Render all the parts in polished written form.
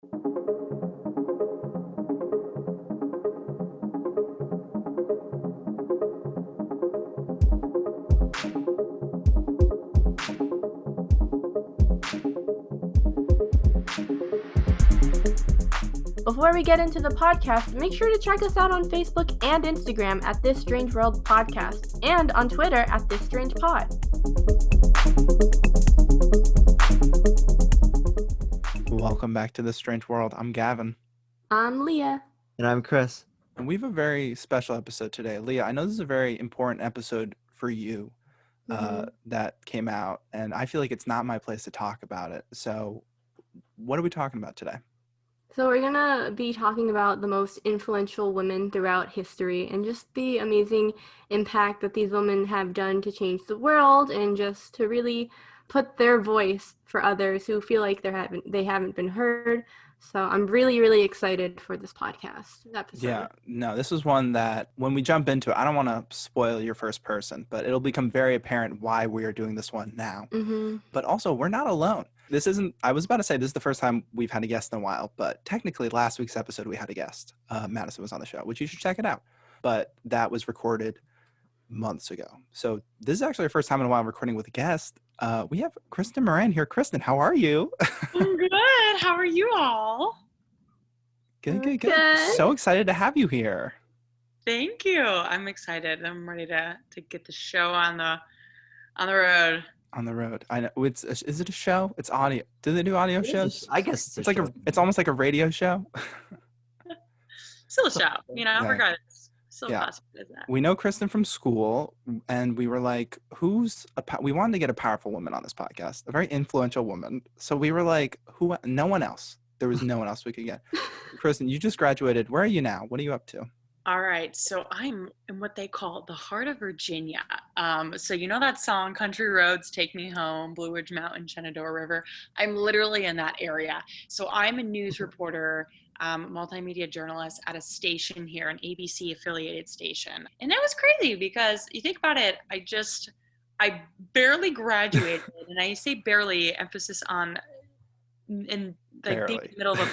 Before we get into the podcast, make sure to check us out on Facebook and Instagram at This Strange World Podcast and on Twitter at This Strange Pod. Welcome back to This Strange World. I'm Gavin. I'm Leah. And I'm Chris. And we have a very special episode today. Leah, I know this is a very important episode for you that came out, and I feel like it's not my place to talk about it. So what are we talking about today? So we're going to be talking about the most influential women throughout history and just the amazing impact that these women have done to change the world and just to really put their voice for others who feel like they haven't been heard. So I'm really, really excited for this podcast episode. Yeah, no, this is one that when we jump into it, I don't want to spoil your first person, but it'll become very apparent why we are doing this one now. Mm-hmm. But also, we're not alone. I was about to say this is the first time we've had a guest in a while, but technically last week's episode we had a guest. Madison was on the show, which you should check it out. But that was recorded months ago. So this is actually our first time in a while recording with a guest. We have Kristen Mirand here. Kristen, how are you? I'm good. How are you all? Good. So excited to have you here. Thank you. I'm excited. I'm ready to get the show on the road. On the road. I know. Is it a show? It's audio. Do they do audio shows? I guess it's like it's almost like a radio show. Still a show, regardless. Still possible as that. We know Kristen from school, and we were like, we wanted to get a powerful woman on this podcast, a very influential woman. So we were like, no one else. There was no one else we could get. Kristen, you just graduated. Where are you now? What are you up to? All right, so I'm in what they call the heart of Virginia. So you know that song, Country Roads, Take Me Home, Blue Ridge Mountain, Shenandoah River? I'm literally in that area. So I'm a news reporter, multimedia journalist at a station here, an ABC affiliated station. And that was crazy because you think about it, I barely graduated, and I say barely, emphasis on in the middle of a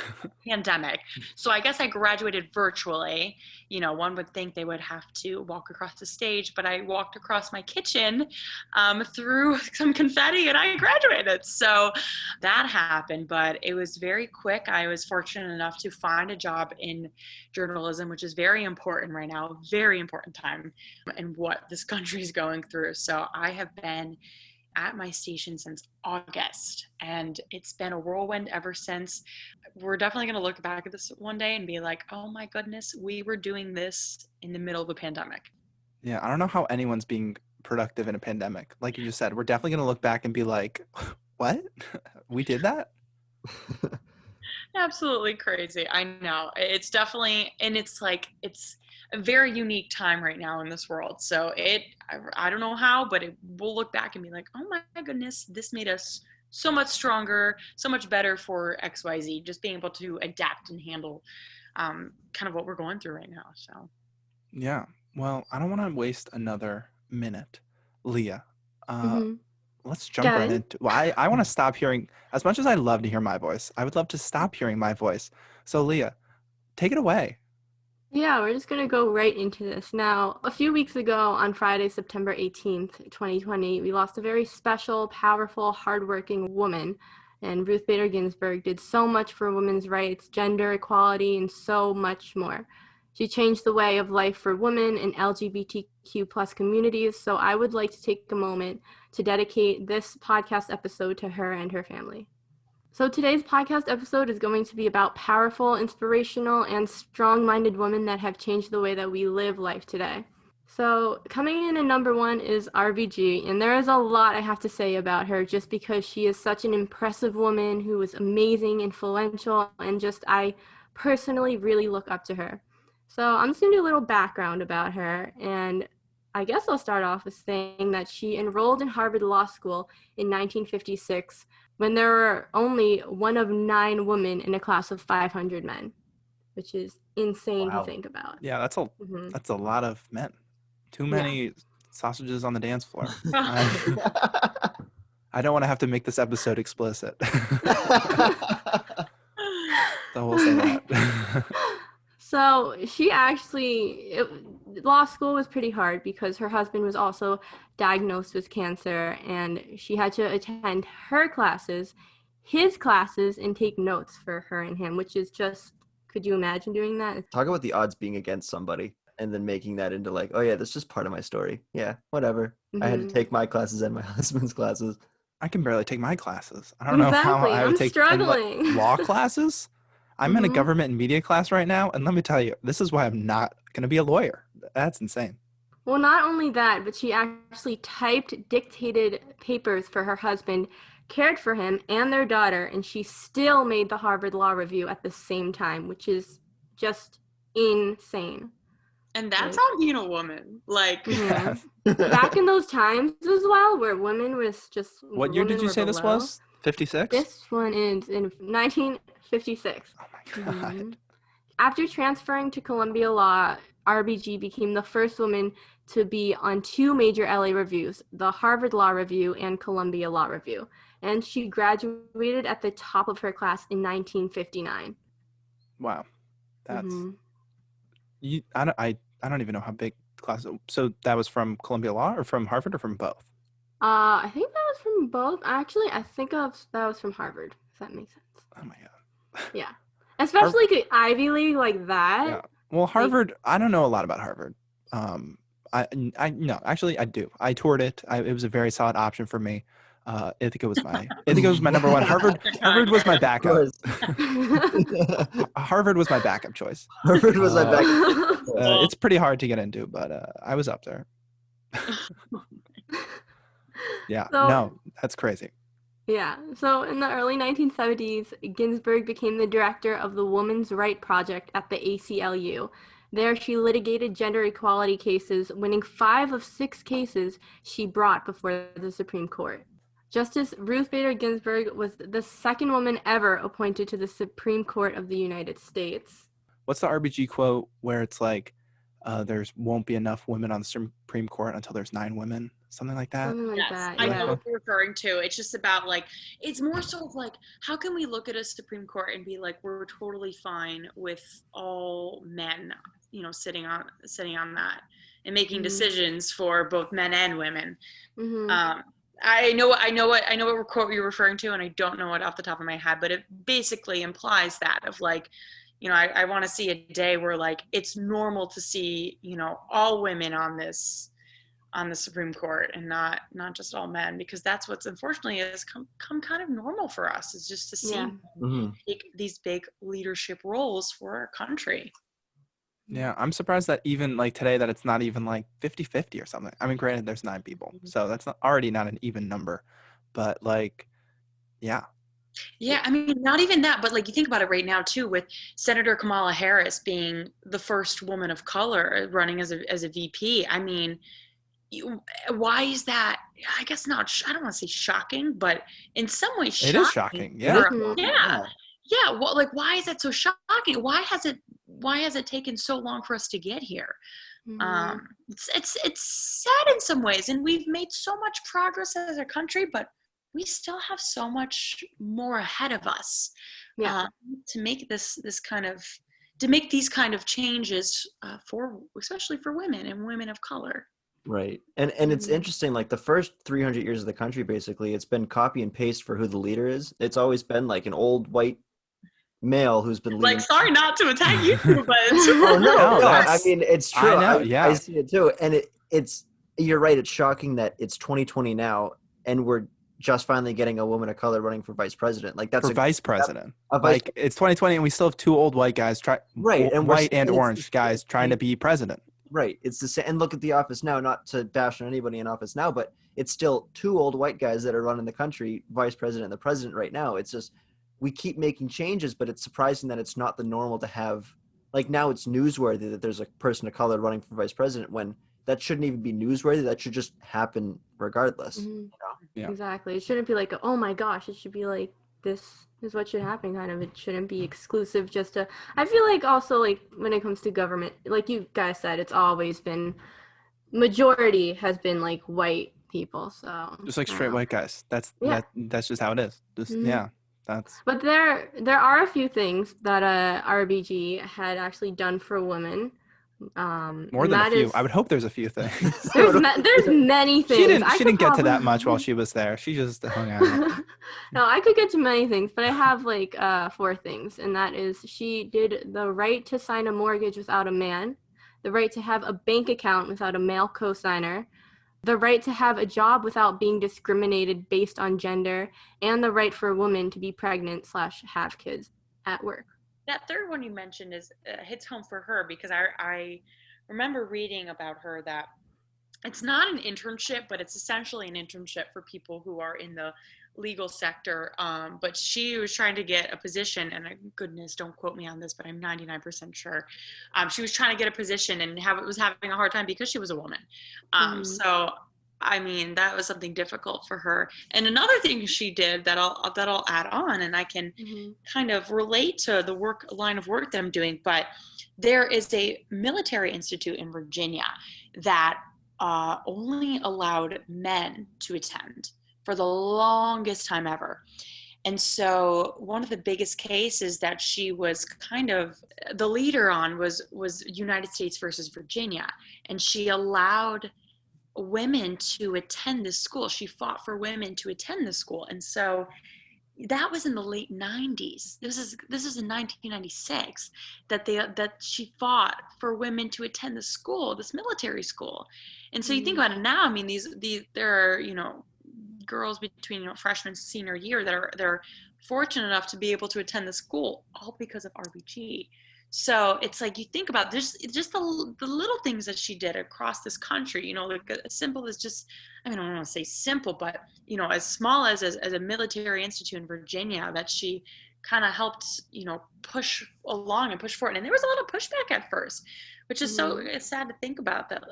pandemic. So I guess I graduated virtually. One would think they would have to walk across the stage, but I walked across my kitchen through some confetti and I graduated. So that happened, but it was very quick. I was fortunate enough to find a job in journalism, which is very important right now, very important time in what this country is going through. So I have been at my station since August, and it's been a whirlwind ever since. We're definitely going to look back at this one day and be like, oh my goodness, we were doing this in the middle of a pandemic. Yeah, I don't know how anyone's being productive in a pandemic. Like you just said, we're definitely going to look back and be like, what? We did that? Absolutely crazy. I know. It's definitely, and it's a very unique time right now in this world. So I don't know how, but we'll look back and be like, oh my goodness, this made us so much stronger, so much better for XYZ, just being able to adapt and handle kind of what we're going through right now. So. Yeah. Well, I don't want to waste another minute. Leah, let's jump right into it. Well, I want to stop hearing, as much as I love to hear my voice, I would love to stop hearing my voice. So Leah, take it away. Yeah, we're just going to go right into this. Now, a few weeks ago on Friday, September 18th, 2020, we lost a very special, powerful, hardworking woman. And Ruth Bader Ginsburg did so much for women's rights, gender equality, and so much more. She changed the way of life for women and LGBTQ plus communities. So I would like to take a moment to dedicate this podcast episode to her and her family. So today's podcast episode is going to be about powerful, inspirational, and strong-minded women that have changed the way that we live life today. So coming in at number one is RBG, and there is a lot I have to say about her just because she is such an impressive woman who is amazing, influential, and I personally really look up to her. So I'm just going to do a little background about her, and I guess I'll start off with saying that she enrolled in Harvard Law School in 1956 when there were only one of 9 women in a class of 500 men, which is insane to think about. Yeah, that's a lot of men. Too many sausages on the dance floor. I don't want to have to make this episode explicit. So we'll say that. So she actually, law school was pretty hard because her husband was also diagnosed with cancer, and she had to attend his classes, and take notes for her and him, which is just, could you imagine doing that? Talk about the odds being against somebody and then making that into like, oh yeah, that's just part of my story. Yeah, whatever. I had to take my classes and my husband's classes. I can barely take my classes. I don't know how I would take struggling. law classes. I'm in a government and media class right now, and let me tell you, this is why I'm not going to be a lawyer. That's insane. Well, not only that, but she actually typed dictated papers for her husband, cared for him and their daughter, and she still made the Harvard Law Review at the same time, which is just insane. And that's on being a woman. Like, back in those times as well, where women was just. What year did you say this was? 56? This one is in 1956. Oh my God. After transferring to Columbia Law, RBG became the first woman to be on two major LA reviews, the Harvard Law Review and Columbia Law Review. And she graduated at the top of her class in 1959. Wow. That's I don't even know how big the class is. So that was from Columbia Law or from Harvard or from both? I think that was from both. Actually, I think that was from Harvard, if that makes sense. Oh my God. Yeah. Especially like an Ivy League like that. Yeah. Well, Harvard, I don't know a lot about Harvard. No, actually I do. I toured it. It was a very solid option for me. Ithaca was my number one. Harvard was my backup. Harvard was my backup choice. Harvard was my backup. It's pretty hard to get into, but I was up there. Yeah, no, that's crazy. Yeah, so in the early 1970s, Ginsburg became the director of the Women's Right Project at the ACLU. There, she litigated gender equality cases, winning 5 of 6 cases she brought before the Supreme Court. Justice Ruth Bader Ginsburg was the second woman ever appointed to the Supreme Court of the United States. What's the RBG quote where it's like, there won't be enough women on the Supreme Court until there's 9 women? Something like that? Something like that, yeah. I know what you're referring to. It's just about like, it's more so of like, how can we look at a Supreme Court and be like, we're totally fine with all men, sitting on that and making decisions for both men and women. I know what quote you're referring to, and I don't know it off the top of my head, but it basically implies that of like, I want to see a day where like it's normal to see, all women on the Supreme Court and not just all men, because that's what's unfortunately has come kind of normal for us, is just to see take these big leadership roles for our country. Yeah, I'm surprised that even like today that it's not even like 50-50 or something. I mean, granted, there's 9 people, so that's already not an even number, but like, yeah. Yeah, I mean, not even that, but like you think about it right now too, with Senator Kamala Harris being the first woman of color running as a VP. I mean, why is that? I guess not. I don't want to say shocking, but in some ways, shocking. It is shocking. Yeah. Yeah. Well, like, why is that so shocking? Why has it taken so long for us to get here? It's sad in some ways, and we've made so much progress as a country, but we still have so much more ahead of us to make these kind of changes especially for women and women of color. Right. And it's interesting, like the first 300 years of the country, basically, it's been copy and paste for who the leader is. It's always been like an old white male who's been leading. Like, sorry not to attack you two, but oh no, I mean, it's true. I know, I see it too. And it's you're right, it's shocking that it's 2020 now and we're just finally getting a woman of color running for vice president. Like that's vice president. It's 2020 and we still have 2 old white guys white and orange guys trying to be president. Right. It's the same. And look at the office now, not to bash on anybody in office now, but it's still 2 old white guys that are running the country, vice president and the president right now. It's just, we keep making changes, but it's surprising that it's not the normal to have, like now it's newsworthy that there's a person of color running for vice president, when that shouldn't even be newsworthy. That should just happen regardless. Yeah. Exactly. It shouldn't be like, oh my gosh, it should be like, this is what should happen, kind of. It shouldn't be exclusive just to, I feel like also like when it comes to government, like you guys said, it's always been, majority has been like white people, so. Just like straight white guys. That's just how it is. Just, That's But there are a few things that RBG had actually done for women. more And than a that few. is I would hope there's a few things. there's many things. She didn't get to that much while she was there. She just hung out. No, I could get to many things, but I have like 4 things, and that is she did the right to sign a mortgage without a man, the right to have a bank account without a male cosigner, the right to have a job without being discriminated based on gender, and the right for a woman to be pregnant / have kids at work. That third one you mentioned is hits home for her because I remember reading about her that it's not an internship, but it's essentially an internship for people who are in the legal sector. But she was trying to get a position, and goodness, don't quote me on this, but I'm 99% sure. She was trying to get a position and was having a hard time because she was a woman. So, I mean, that was something difficult for her. And another thing she did that I'll add on, and I can kind of relate to the line of work that I'm doing, but there is a military institute in Virginia that only allowed men to attend for the longest time ever. And so one of the biggest cases that she was kind of the leader on was United States versus Virginia. And she allowed women to attend the school. She fought for women to attend the school. And so that was in the late 90s. This is in 1996 that she fought for women to attend the school, this military school. And so you think about it now, I mean, there are, girls between, freshman and senior year they're fortunate enough to be able to attend the school all because of RBG. So it's like you think about just the little things that she did across this country, like as simple as just, I don't want to say simple, but, as small as a military institute in Virginia that she kind of helped, push along and push forward. And there was a lot of pushback at first, which is it's sad to think about that,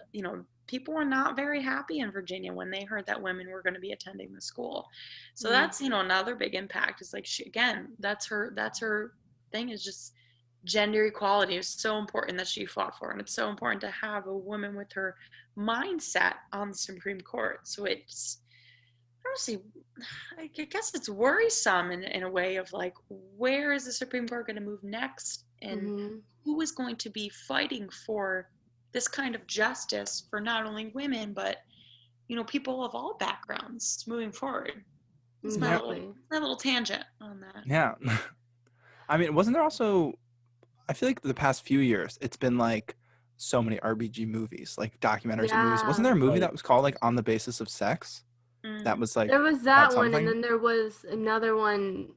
people were not very happy in Virginia when they heard that women were going to be attending the school. So that's, another big impact is like, that's her thing is just gender equality is so important that she fought for. And it's so important to have a woman with her mindset on the Supreme Court. So it's, honestly, I guess it's worrisome in a way of like, where is the Supreme Court going to move next? And who is going to be fighting for this kind of justice for not only women, but, people of all backgrounds moving forward. It's my little tangent on that. Yeah. I mean, wasn't there also, I feel like the past few years, it's been like so many RBG movies, like documentaries and movies. Wasn't there a movie that was called like On the Basis of Sex? That was like, there was that one, and then there was another one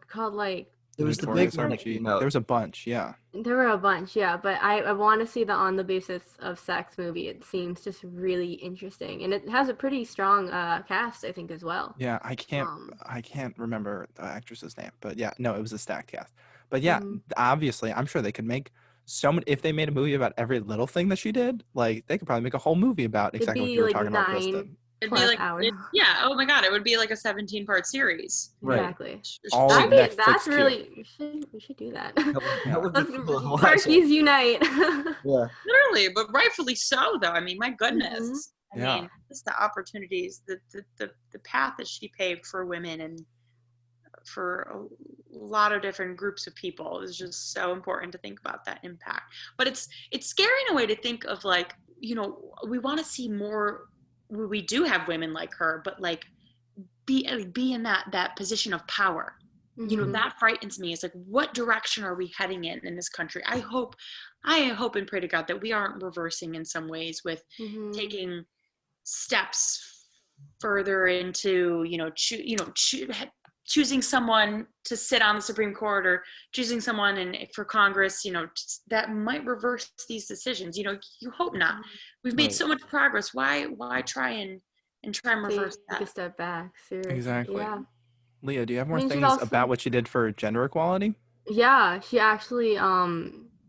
called like, it was the big one that came out. There was a bunch, yeah. There were a bunch, yeah, but I want to see the On the Basis of Sex movie. It seems just really interesting, and it has a pretty strong cast, I think, as well. Yeah, I can't remember the actress's name, but yeah, no, it was a stacked cast. But yeah, obviously, I'm sure they could make so many. If they made a movie about every little thing that she did, like they could probably make a whole movie about exactly what you were talking about, Kristen. It'd be like, oh my God, it would be like a 17-part series. Right. Exactly. That's really, we should do that. That would be cool. Parkies unite. Yeah. Literally, but rightfully so, though. I mean, my goodness. I mean, just the opportunities, the path that she paved for women and for a lot of different groups of people is just so important to think about that impact. But it's scary in a way to think of like, we want to see more. We do have women like her, but like be in that position of power. That frightens me. It's like, what direction are we heading in this country? I hope and pray to God that we aren't reversing in some ways with taking steps further into, choosing someone to sit on the Supreme Court or choosing someone for Congress, that might reverse these decisions. You hope not. We've made so much progress. Why try and reverse that? Take a step back. Seriously. Exactly. Yeah. Leah, do you have more things about what she did for gender equality? Yeah, she actually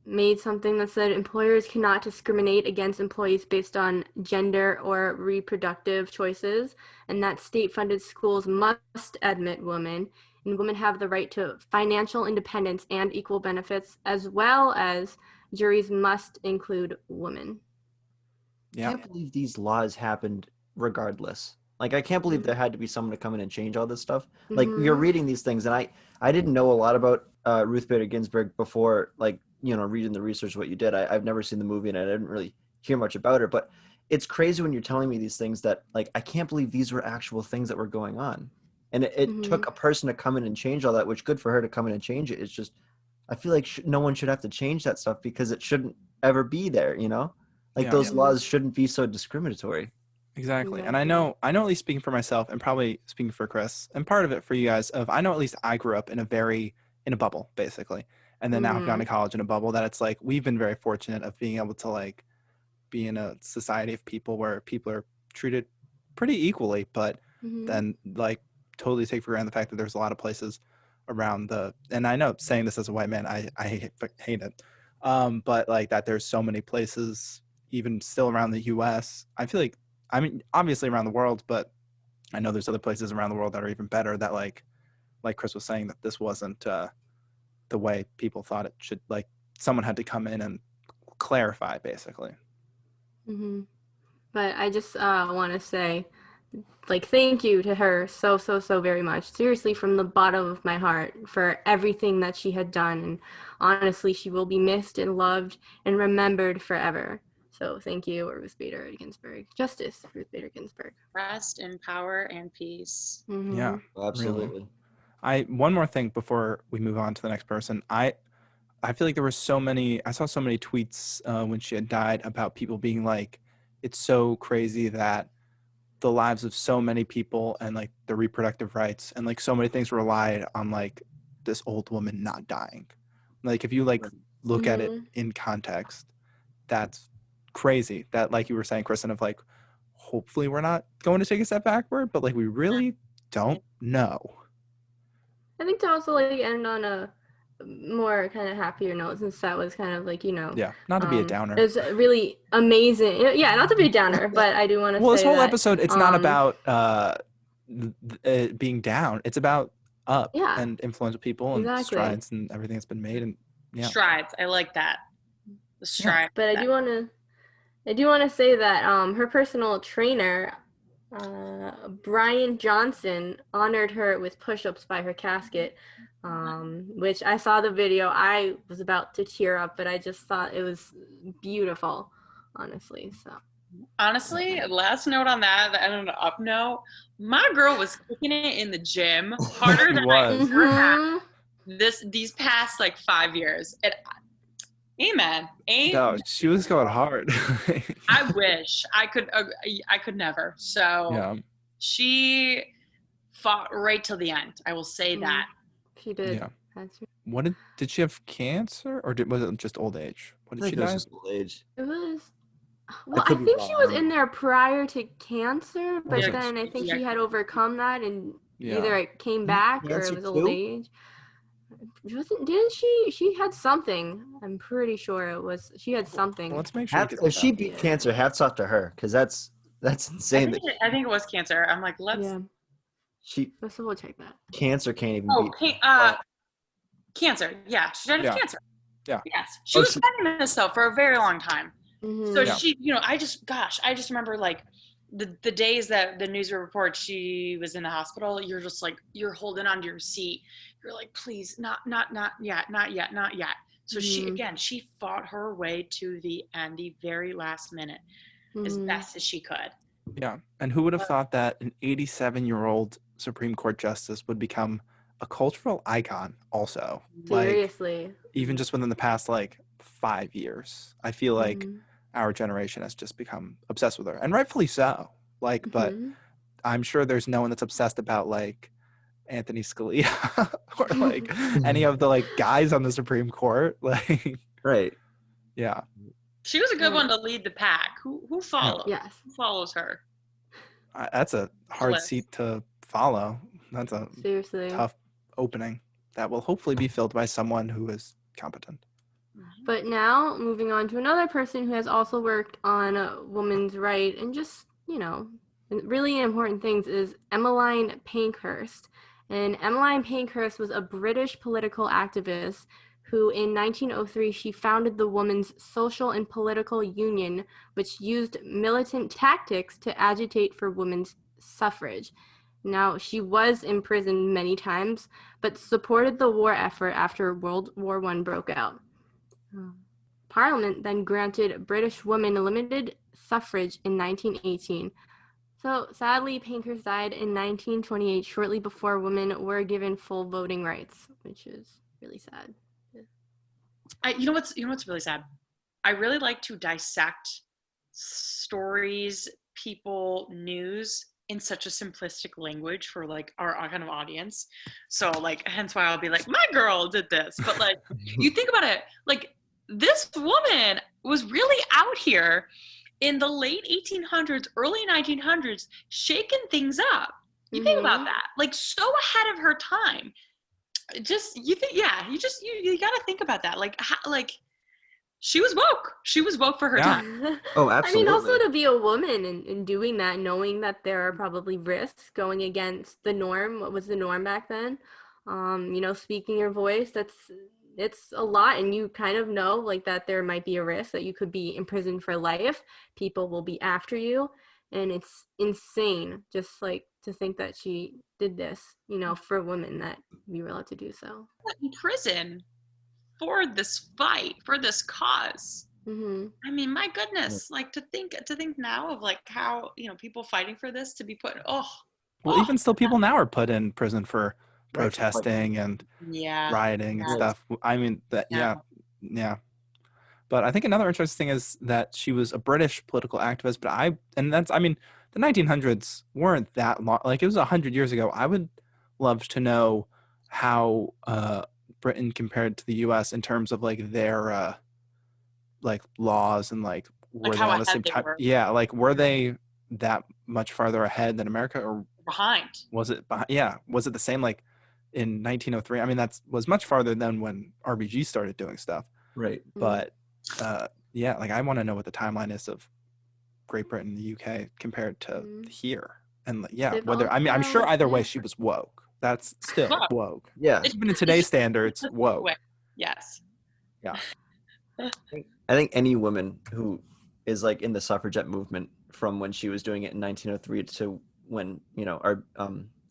made something that said employers cannot discriminate against employees based on gender or reproductive choices, and that state-funded schools must admit women, and women have the right to financial independence and equal benefits, as well as juries must include women. Yeah. I can't believe these laws happened regardless. Like, I can't believe there had to be someone to come in and change all this stuff. Like, Mhm. you're reading these things, and I didn't know a lot about Ruth Bader Ginsburg before, like, reading the research, what you did. I've never seen the movie, and I didn't really hear much about her. But it's crazy when you're telling me these things that, like, I can't believe these were actual things that were going on. And it took Mhm. a person to come in and change all that, which good for her to come in and change it. It's just, I feel like no one should have to change that stuff because it shouldn't ever be there, Like, Yeah. those Mhm. laws shouldn't be so discriminatory. Exactly. And I Exactly. know at least speaking for myself and probably speaking for Chris and part of it for you guys I know at least I grew up in a bubble basically. And then now I've gone to Mhm. college in a bubble that it's like we've been very fortunate of being able to like be in a society of people where people are treated pretty equally, but Mhm. then like totally take for granted the fact that there's a lot of places around and I know saying this as a white man, I hate it. But like that there's so many places even still around the US. I feel like I mean, obviously around the world, but I know there's other places around the world that are even better that like Chris was saying that this wasn't the way people thought it should like someone had to come in and clarify basically. Mhm. But I just want to say, like, thank you to her so very much. Seriously, from the bottom of my heart for everything that she had done. And honestly, she will be missed and loved and remembered forever. So thank you, Ruth Bader Ginsburg. Justice, Ruth Bader Ginsburg. Rest in power and peace. Yeah, Mhm. really. Absolutely. One more thing before we move on to the next person. I feel like there were I saw so many tweets when she had died about people being like, it's so crazy that the lives of so many people and like the reproductive rights and like so many things relied on like this old woman not dying. Like if you like look at it Mhm. in context, that's crazy. That like you were saying, Kristen, of like, hopefully we're not going to take a step backward, but like we really don't know. I think to also like end on a more kind of happier note, since that was kind of like Yeah, not to be a downer. it was really amazing. Yeah, not to be a downer, but I do want to Well, this say whole that episode, it's not about being down. It's about up yeah, and influential people and exactly. strides and everything that's been made. And yeah, Strides. I like that. The yeah. stride. But I do want to say that her personal trainer, Brian Johnson, honored her with push-ups by her casket, which I saw the video. I was about to tear up, but I just thought it was beautiful, honestly. So Honestly, last note on that, and an up note, my girl was kicking it in the gym harder She than I was. ever had mm-hmm. these past like 5 years. Amen. No, she was going hard. I wish I could never. So Yeah, she fought right till the end. I will say that. She did. yeah. That's What did she have cancer or was it just old age? What I did she think it was die? just old age. It was. I Well, I could be think wrong. she I was don't in know. there prior to cancer, but Yeah, then I think yeah. she had overcome that, and Yeah, either it came back or it Cancer was old too? age. Didn't she? She had something. I'm pretty sure it was. She had well, something. let's make sure we get If she that. beat Yeah. cancer, hats off to her, because that's insane that I think it was cancer. I'm like, Yeah. she Let's double check that. cancer can't even oh, beat. Wow. cancer. Yeah, she died of Yeah, cancer. yeah, Yes, she Oh, was fighting this though for a very long time. So Yeah. she, I just remember like the days that the news would report she was in the hospital. You're just like you're holding onto your seat. You're like, please, not yet, not yet, not yet. So she fought her way to the end, the very last minute, as best as she could. Yeah. And who would have thought that an 87-year-old Supreme Court justice would become a cultural icon also? Like, Seriously. even just within the past, like, 5 years. I feel like our generation has just become obsessed with her. And rightfully so. Like, but I'm sure there's no one that's obsessed about, like, Anthony Scalia or, like, any of the, like, guys on the Supreme Court. Like, Right. yeah. She was a good one to lead the pack. Who follows? Yes. Who follows her? That's a hard seat to follow. That's a Seriously. tough opening that will hopefully be filled by someone who is competent. But now, moving on to another person who has also worked on women's right and just, really important things is Emmeline Pankhurst. And Emmeline Pankhurst was a British political activist who in 1903 she founded the Women's Social and Political Union, which used militant tactics to agitate for women's suffrage. Now, she was imprisoned many times, but supported the war effort after World War I broke out. Parliament then granted British women limited suffrage in 1918. So, sadly, Pankhurst died in 1928, shortly before women were given full voting rights, which is really sad. You know what's really sad? I really like to dissect stories, people, news in such a simplistic language for like our kind of audience. So like, hence why I'll be like, my girl did this. But like, you think about it, like this woman was really out here in the late 1800s, early 1900s, shaking things up. You think about that, like so ahead of her time. Just you think, yeah, you got to think about that, like how, like she was woke for her time. Oh, absolutely. I mean, also to be a woman and doing that, knowing that there are probably risks going against the norm. What was the norm back then? Speaking your voice, it's a lot, and you kind of know like that there might be a risk that you could be imprisoned for life. People will be after you, and it's insane just like to think that she did this, for a woman, that we were allowed to do so. In prison for this fight, for this cause. I mean, my goodness, like to think now of like how, people fighting for this to be put, even still people now are put in prison for protesting and rioting and stuff. I mean, that, yeah. But I think another interesting thing is that she was a British political activist, the 1900s weren't that long, like it was 100 years ago. I would love to know how Britain compared to the US in terms of like their like laws and like were they on the same time? Yeah, like were they that much farther ahead than America or behind? Was it the same like in 1903? I mean, that was much farther than when RBG started doing stuff. Right. But like I want to know what the timeline is of Great Britain and the UK compared to here. And whether I'm sure either way she was woke. That's still woke. Yeah. Even in today's standards, woke. Yes. Yeah. I think any woman who is like in the suffragette movement from when she was doing it in 1903 to when,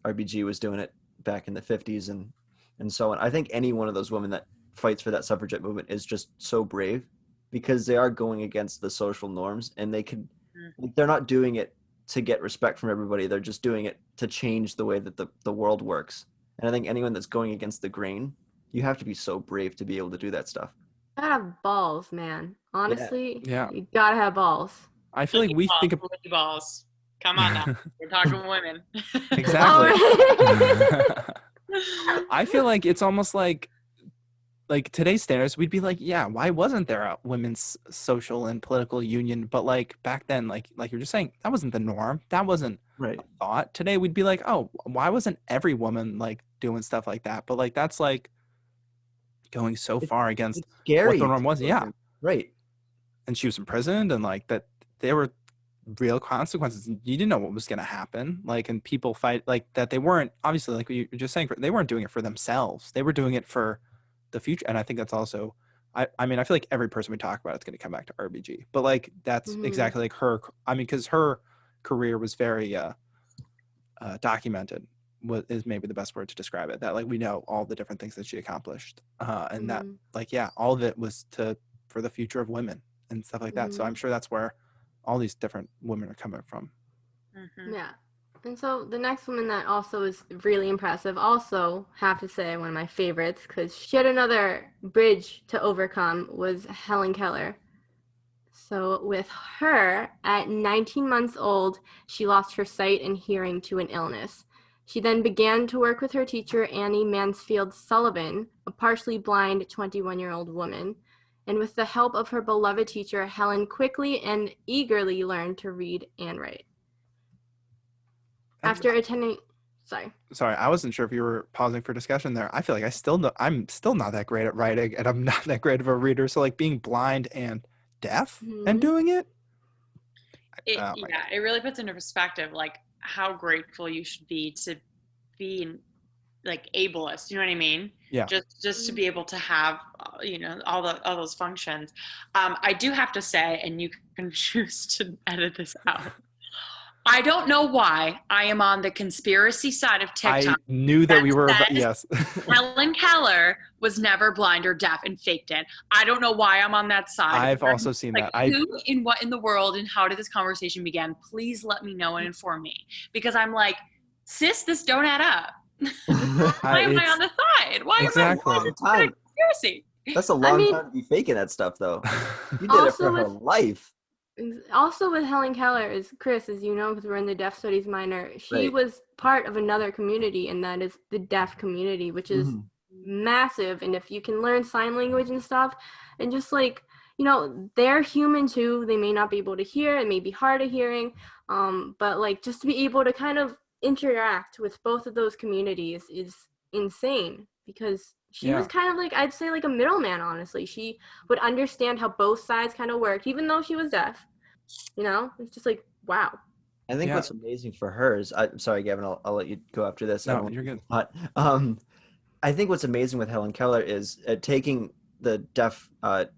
RBG was doing it back in the 50s and so on. I think any one of those women that fights for that suffragette movement is just so brave because they are going against the social norms, and they're not doing it to get respect from everybody. They're just doing it to change the way that the world works. And I think anyone that's going against the grain, you have to be so brave to be able to do that stuff. You gotta have balls, man. Honestly, yeah. You gotta have balls. I feel like we think of balls. Come on now, we're talking women. Exactly. I feel like it's almost like today's standards, we'd be like, yeah, why wasn't there a women's social and political union? But like back then, like you're just saying, that wasn't the norm. That wasn't a thought. Today we'd be like, oh, why wasn't every woman like doing stuff like that? But like that's like going so far against what the norm was. Yeah. Right. And she was imprisoned, and like that there were real consequences. You didn't know what was going to happen. Like, and people fight like that. They weren't, obviously, like you were just saying, they weren't doing it for themselves. They were doing it for the future. And I think that's also, I mean, I feel like every person we talk about, it's going to come back to RBG, but like, that's exactly like her. I mean, cause her career was very documented, is maybe the best word to describe it, that like we know all the different things that she accomplished, and that like all of it was for the future of women and stuff like that. So I'm sure that's where all these different women are coming from. Yeah. And so the next woman that also is really impressive, also have to say one of my favorites, because she had another bridge to overcome, was Helen Keller. So with her, at 19 months old, she lost her sight and hearing to an illness. She then began to work with her teacher, Annie Mansfield Sullivan, a partially blind 21-year-old woman. And with the help of her beloved teacher, Helen quickly and eagerly learned to read and write. After attending, sorry, I wasn't sure if you were pausing for discussion there. I feel like I'm still not that great at writing, and I'm not that great of a reader. So like being blind and deaf and doing it, it really puts into perspective like how grateful you should be to be like ableist. You know what I mean? Yeah. Just to be able to have all those functions. I do have to say, and you can choose to edit this out, I don't know why I am on the conspiracy side of I TikTok. knew that we were. says Yes. Helen Keller was never blind or deaf and faked it. I don't know why I'm on that side. I've but I'm also seen like, that. who in what in the world and how did this conversation begin? Please let me know and inform me. Because I'm like, sis, this don't add up. Why am I on the side? Why exactly. am I on a conspiracy? That's a long time to be faking that stuff, though. You did it for her life. Also with Helen Keller, is Chris, as you know, because we're in the deaf studies minor, she was part of another community, and that is the deaf community, which is massive. And if you can learn sign language and stuff, and just like, you know, they're human too. They may not be able to hear, it may be hard of hearing, but like just to be able to kind of interact with both of those communities is insane, because she was kind of like, I'd say like a middleman, honestly. She would understand how both sides kind of worked, even though she was deaf. You know, it's just like, wow. I think what's amazing for her is, I'm sorry, Gavin, I'll let you go after this. No, you're good. But I think what's amazing with Helen Keller is taking the deaf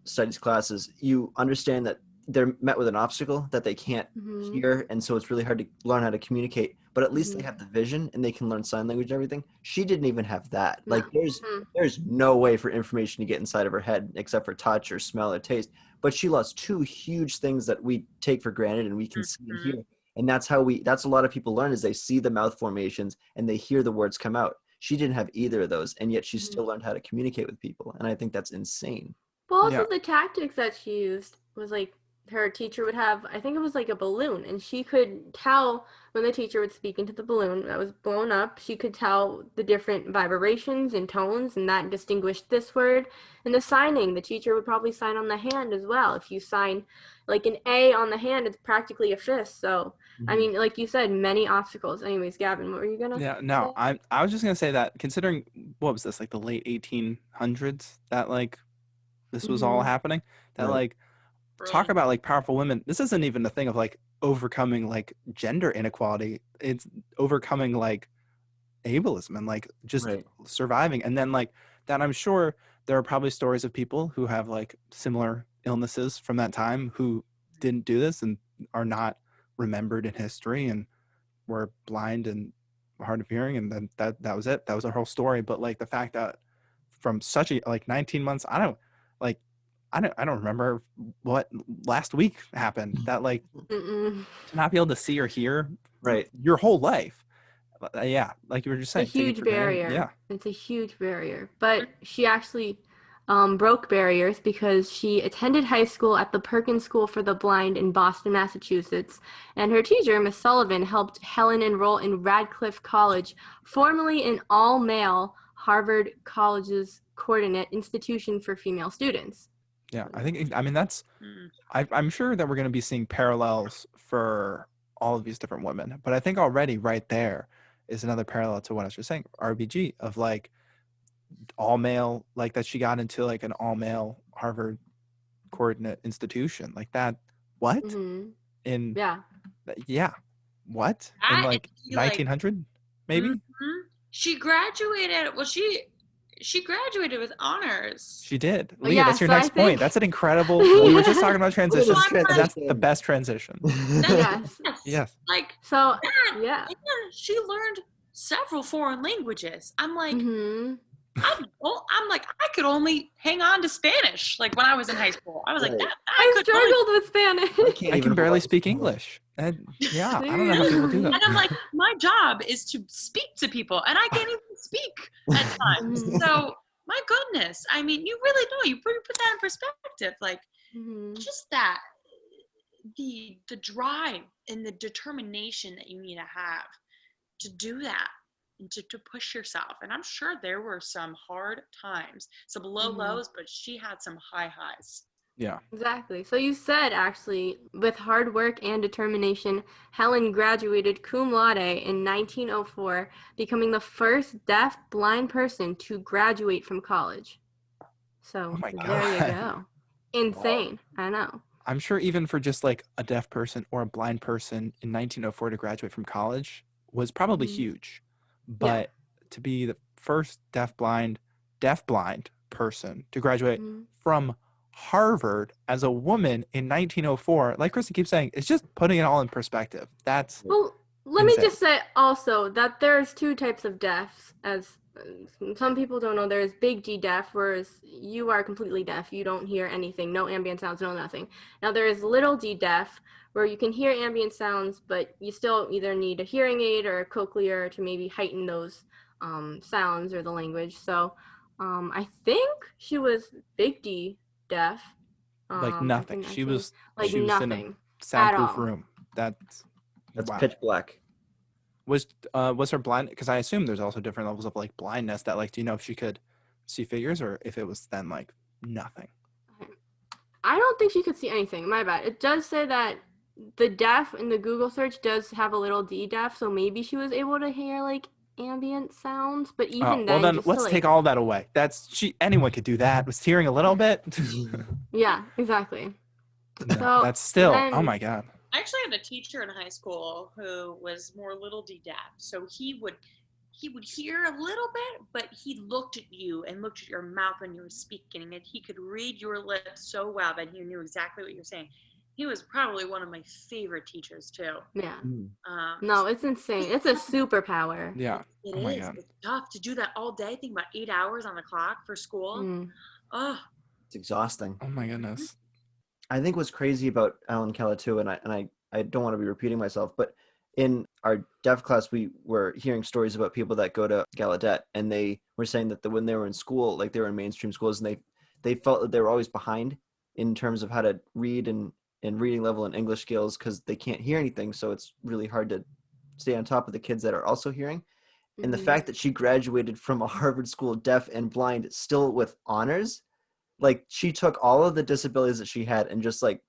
studies classes, you understand that they're met with an obstacle that they can't hear, and so it's really hard to learn how to communicate, but at least they have the vision and they can learn sign language and everything. She didn't even have that. Like there's no way for information to get inside of her head except for touch or smell or taste, but she lost two huge things that we take for granted and we can see and hear. And that's a lot of people learn, is they see the mouth formations and they hear the words come out. She didn't have either of those, and yet she still learned how to communicate with people, and I think that's insane. Well, also the tactics that she used was like, her teacher would have, I think it was like a balloon, and she could tell when the teacher would speak into the balloon that was blown up, she could tell the different vibrations and tones, and that distinguished this word. And the signing, the teacher would probably sign on the hand as well. If you sign like an A on the hand, it's practically a fist. So I mean, like you said, many obstacles. Anyways, Gavin, what were you gonna say? I was just gonna say that, considering, what was this, like the late 1800s, that like this was all happening, that like talk about like powerful women. This isn't even a thing of like overcoming like gender inequality. It's overcoming like ableism and like just surviving. And then like that, I'm sure there are probably stories of people who have like similar illnesses from that time who didn't do this and are not remembered in history and were blind and hard of hearing, and then that was it. That was our whole story. But like the fact that from such a like 19 months, I don't remember what last week happened, that like to not be able to see or hear your whole life. Like you were just saying, it's a huge barrier. It's a huge barrier. But she actually broke barriers, because she attended high school at the Perkins School for the Blind in Boston, Massachusetts, and her teacher, Miss Sullivan, helped Helen enroll in Radcliffe College, formerly an all-male Harvard College's coordinate institution for female students. Yeah, I mean, that's, I'm sure that we're going to be seeing parallels for all of these different women, but I think already right there is another parallel to what I was just saying, RBG, of like all male, like that she got into like an all male Harvard coordinate institution like that. What? In what? That in like 1900 maybe? She graduated. Well, she graduated with honors. She did. Leah, that's your next point. That's an incredible. We were just talking about transitions. That's the best transition. Yes. Like so. She learned several foreign languages. I'm like, I could only hang on to Spanish. Like when I was in high school, I was like, I struggled with Spanish. I can barely speak English. I don't know how people do that. And I'm like, my job is to speak to people, and I can't even speak at times. So my goodness, I mean, you really know, you put that in perspective, like just that the drive and the determination that you need to have to do that. And to push yourself. And I'm sure there were some hard times, some low lows, but she had some high highs. Yeah. Exactly. So you said, actually, with hard work and determination, Helen graduated cum laude in 1904, becoming the first deaf-blind person to graduate from college. So there you go. Insane. Wow. I know. I'm sure even for just like a deaf person or a blind person in 1904 to graduate from college was probably huge. But to be the first deaf-blind person to graduate from Harvard as a woman in 1904, like Kristen keeps saying, it's just putting it all in perspective. That's Well, let me insane. just say also that there's two types of deafs. As some people don't know, there's big D deaf, whereas you are completely deaf. You don't hear anything, no ambient sounds, no nothing. Now there is little D deaf, where you can hear ambient sounds, but you still either need a hearing aid or a cochlear to maybe heighten those sounds or the language. So I think she was big D deaf. like I nothing. can She say was like in a nothing at soundproof all. room. That's wow. pitch black. Was her blind? Because I assume there's also different levels of like blindness. That like, do you know if she could see figures or if it was then like nothing? I don't think she could see anything. My bad. It does say that the deaf in the Google search does have a little D deaf, so maybe she was able to hear like ambient sounds. But even Well, then just let's to, take like, all that away. Anyone could do that. Was hearing a little bit. yeah, exactly. No, So that's still. then, Oh my god. I actually had a teacher in high school who was more little D deaf, so he would hear a little bit, but he looked at you and looked at your mouth when you were speaking, and he could read your lips so well that he knew exactly what you're saying. He was probably one of my favorite teachers too. yeah. Mm. No, it's insane. It's a superpower. Yeah. It Oh my is. god. It's tough to do that all day. Think about 8 hours on the clock for school. Mm. Oh, It's exhausting. Oh my goodness. I think what's crazy about Alan Keller too, and I don't want to be repeating myself, but in our deaf class, we were hearing stories about people that go to Gallaudet, and they were saying that when they were in school, like they were in mainstream schools, and they felt that they were always behind in terms of how to read and reading level and English skills because they can't hear anything. So it's really hard to stay on top of the kids that are also hearing. And the fact that she graduated from a Harvard school deaf and blind still with honors, like she took all of the disabilities that she had and just like,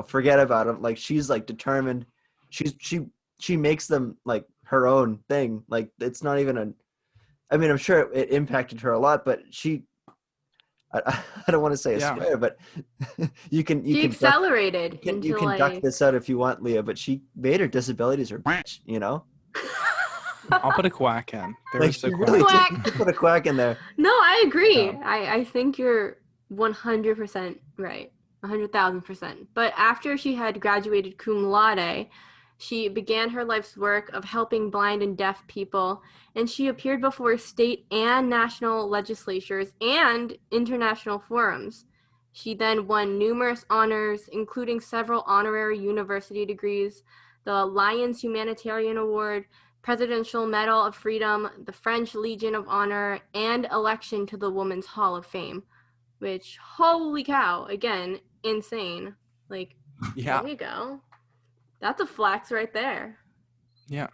forget about them. Like she's like determined. She makes them like her own thing. Like it's not even I'm sure it impacted her a lot, but I don't want to say a Yeah. swear, but you can She accelerated into you can like. duck this out if you want, Leah, but she made her disabilities her I'll put a quack in. There like was she the really quack. did put a quack in there. No, I agree. No. I think you're 100% right. 100,000%. But after she had graduated cum laude, she began her life's work of helping blind and deaf people, and she appeared before state and national legislatures and international forums. She then won numerous honors, including several honorary university degrees, the Lions Humanitarian Award, Presidential Medal of Freedom, the French Legion of Honor, and election to the Women's Hall of Fame, which, holy cow, again, insane. Like, Yeah. there you go. That's a flex right there. Yeah.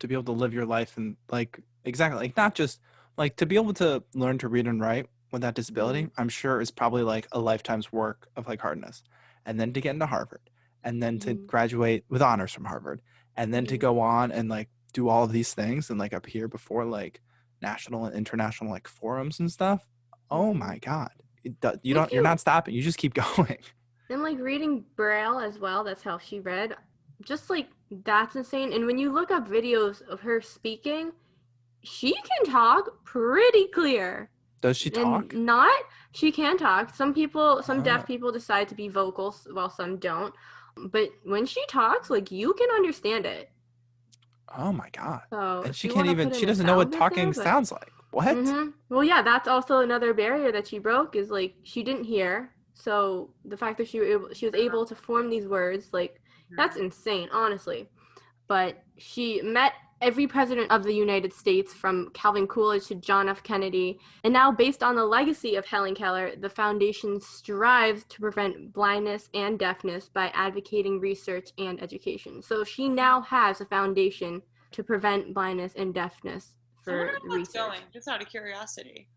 To be able to live your life and like, exactly, like not just like to be able to learn to read and write with that disability, I'm sure is probably like a lifetime's work of like hardness. And then to get into Harvard and then to graduate with honors from Harvard and then to go on and like do all of these things and like appear before like national and international like forums and stuff. Oh my God. You're not stopping. You just keep going. And like reading Braille as well, that's how she read. Just like that's insane. And when you look up videos of her speaking, she can talk pretty clear. Does she talk? And she can talk. Some deaf people decide to be vocal while some don't. But when she talks, like you can understand it. Oh my God. So and she doesn't know what talking sounds like. What? Mm-hmm. Well, yeah, that's also another barrier that she broke is like she didn't hear. So the fact that she was able to form these words, like that's insane, honestly. But she met every president of the United States from Calvin Coolidge to John F. Kennedy. And now, based on the legacy of Helen Keller, the foundation strives to prevent blindness and deafness by advocating research and education. So she now has a foundation to prevent blindness and deafness for research. Going, just out of curiosity,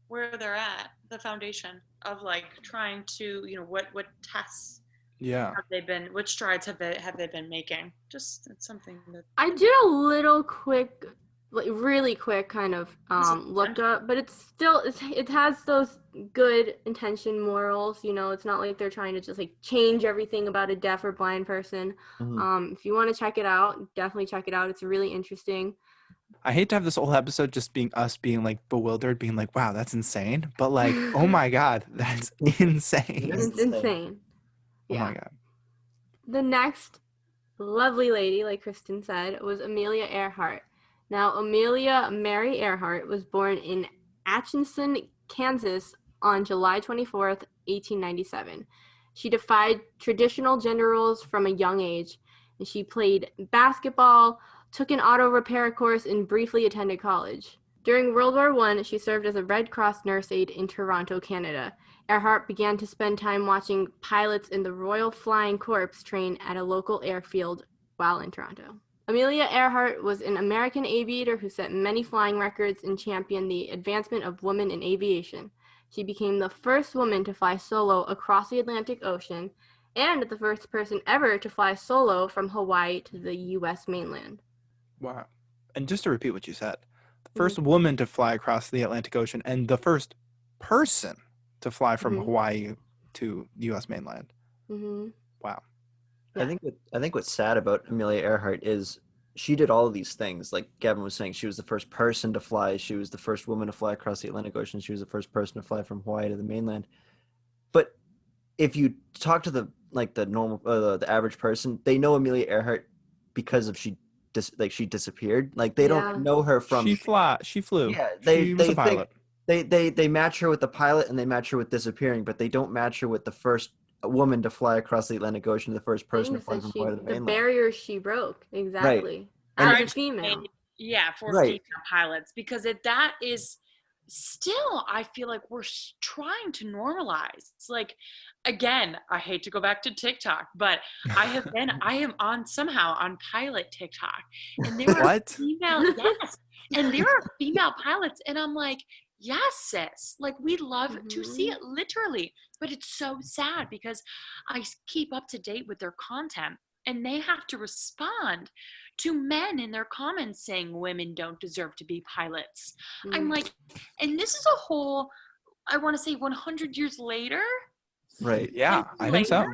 where they're at, the foundation of like trying to, what tests have they been, which strides have they been making? Just it's something that I did a little quick, like really quick kind of looked up, but it's still it has those good intention morals. It's not like they're trying to just like change everything about a deaf or blind person. If you want to check it out, definitely check it out. It's really interesting. I hate to have this whole episode just being us being like bewildered, being like, wow, that's insane. But like, oh my God, that's insane. It is It's insane. Oh my Yeah. God. The next lovely lady, like Kristen said, was Amelia Earhart. Now, Amelia Mary Earhart was born in Atchison, Kansas on July 24th, 1897. She defied traditional gender roles from a young age, and she played basketball, took an auto repair course, and briefly attended college. During World War I, she served as a Red Cross nurse aide in Toronto, Canada. Earhart began to spend time watching pilots in the Royal Flying Corps train at a local airfield while in Toronto. Amelia Earhart was an American aviator who set many flying records and championed the advancement of women in aviation. She became the first woman to fly solo across the Atlantic Ocean and the first person ever to fly solo from Hawaii to the U.S. mainland. Wow. And just to repeat what you said, the first woman to fly across the Atlantic Ocean and the first person to fly from Hawaii to the U.S. mainland. Wow. Yeah. I think what's sad about Amelia Earhart is she did all of these things. Like Gavin was saying, she was the first person to fly. She was the first woman to fly across the Atlantic Ocean. She was the first person to fly from Hawaii to the mainland. But if you talk to the average person, they know Amelia Earhart because of she disappeared. Like they don't know her from She flew. Yeah, She was a pilot. They match her with the pilot and they match her with disappearing, but they don't match her with the first woman to fly across the Atlantic Ocean, the first person to fly from Hawaii to the mainland. The barriers she broke, exactly. As a female. Yeah, for Right. female pilots, because that is still, I feel like we're trying to normalize. It's like, again, I hate to go back to TikTok, but I am on pilot TikTok, and there are What? female, yes, and there are female pilots, and I'm like, yes, sis, like we love to see it literally, but it's so sad because I keep up to date with their content, and they have to respond to men in their comments saying women don't deserve to be pilots. I'm like, and this is a whole, I want to say 100 years later. Right. Yeah, I think so.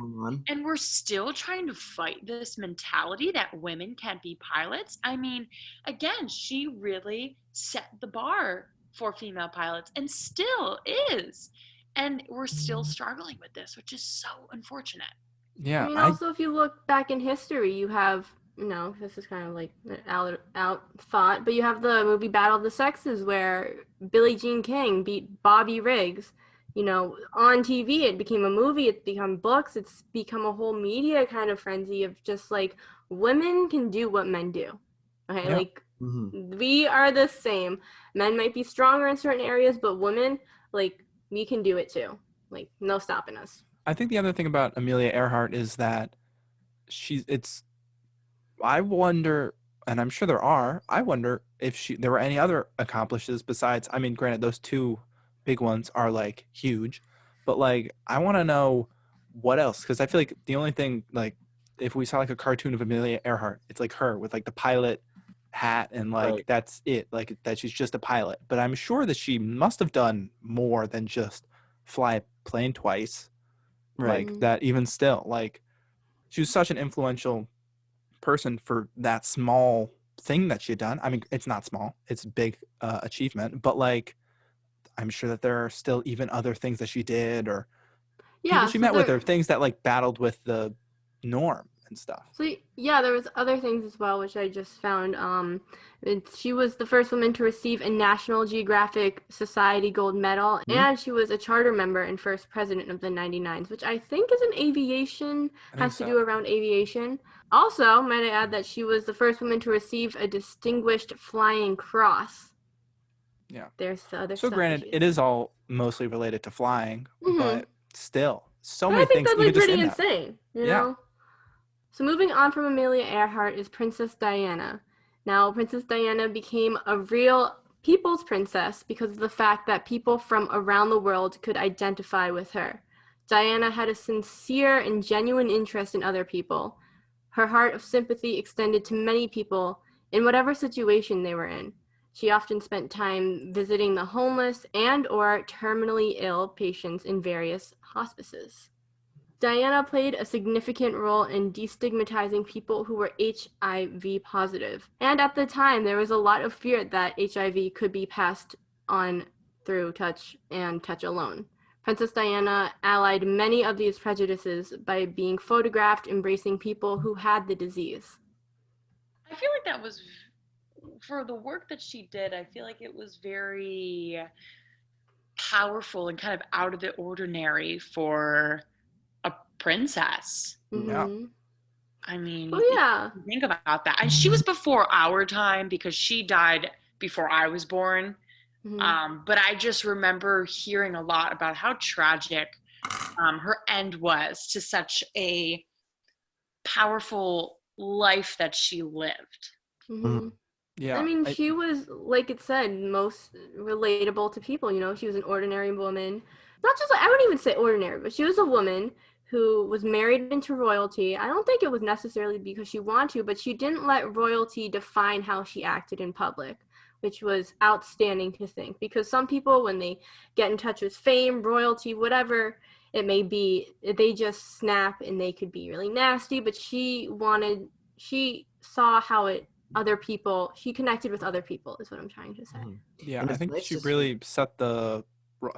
And we're still trying to fight this mentality that women can't be pilots. I mean, again, she really set the bar for female pilots and still is. And we're still struggling with this, which is so unfortunate. Yeah. I mean, also, if you look back in history, you have, this is kind of like an out thought, but you have the movie Battle of the Sexes where Billie Jean King beat Bobby Riggs. On TV, it became a movie, it's become books, it's become a whole media kind of frenzy of just like, women can do what men do. Okay, Yeah. like, we are the same. Men might be stronger in certain areas, but women, like, we can do it too. Like, no stopping us. I think the other thing about Amelia Earhart is that I wonder, and I'm sure I wonder if there were any other accomplishments besides, I mean, granted, those two big ones are like huge, but like, I want to know what else, because I feel like the only thing, like, if we saw like a cartoon of Amelia Earhart, it's like her with like the pilot hat and like, that's it, like that she's just a pilot. But I'm sure that she must have done more than just fly a plane twice. Right. Like that, even still, like she was such an influential person for that small thing that she had done. I mean, it's not small, it's a big achievement, but like I'm sure that there are still even other things that she did or people she met with, or things that like battled with the norm and stuff. So yeah, there was other things as well, which I just found. She was the first woman to receive a National Geographic Society gold medal, and she was a charter member and first president of the 99s, which I think is has to do around aviation. Also, might I add that she was the first woman to receive a Distinguished Flying Cross. Yeah. There's the other So stuff granted, it is all mostly related to flying, but still, so but many I think things. that's like pretty insane, you know? So moving on from Amelia Earhart is Princess Diana. Now, Princess Diana became a real people's princess because of the fact that people from around the world could identify with her. Diana had a sincere and genuine interest in other people. Her heart of sympathy extended to many people in whatever situation they were in. She often spent time visiting the homeless and or terminally ill patients in various hospices. Diana played a significant role in destigmatizing people who were HIV positive. And at the time, there was a lot of fear that HIV could be passed on through touch and touch alone. Princess Diana allied many of these prejudices by being photographed embracing people who had the disease. I feel like that was, for the work that she did, I feel like it was very powerful and kind of out of the ordinary for a princess. Yeah. I mean, Oh, yeah. think about that. And she was before our time because she died before I was born. But I just remember hearing a lot about how tragic her end was to such a powerful life that she lived. Yeah. I mean, she was, like it said, most relatable to people, you know? She was an ordinary woman. Not just, I wouldn't even say ordinary, but she was a woman who was married into royalty. I don't think it was necessarily because she wanted to, but she didn't let royalty define how she acted in public, which was outstanding to think. Because some people, when they get in touch with fame, royalty, whatever it may be, they just snap and they could be really nasty. But she saw how she connected with other people, is what I'm trying to say. Yeah, And I it's think nice she to really set the.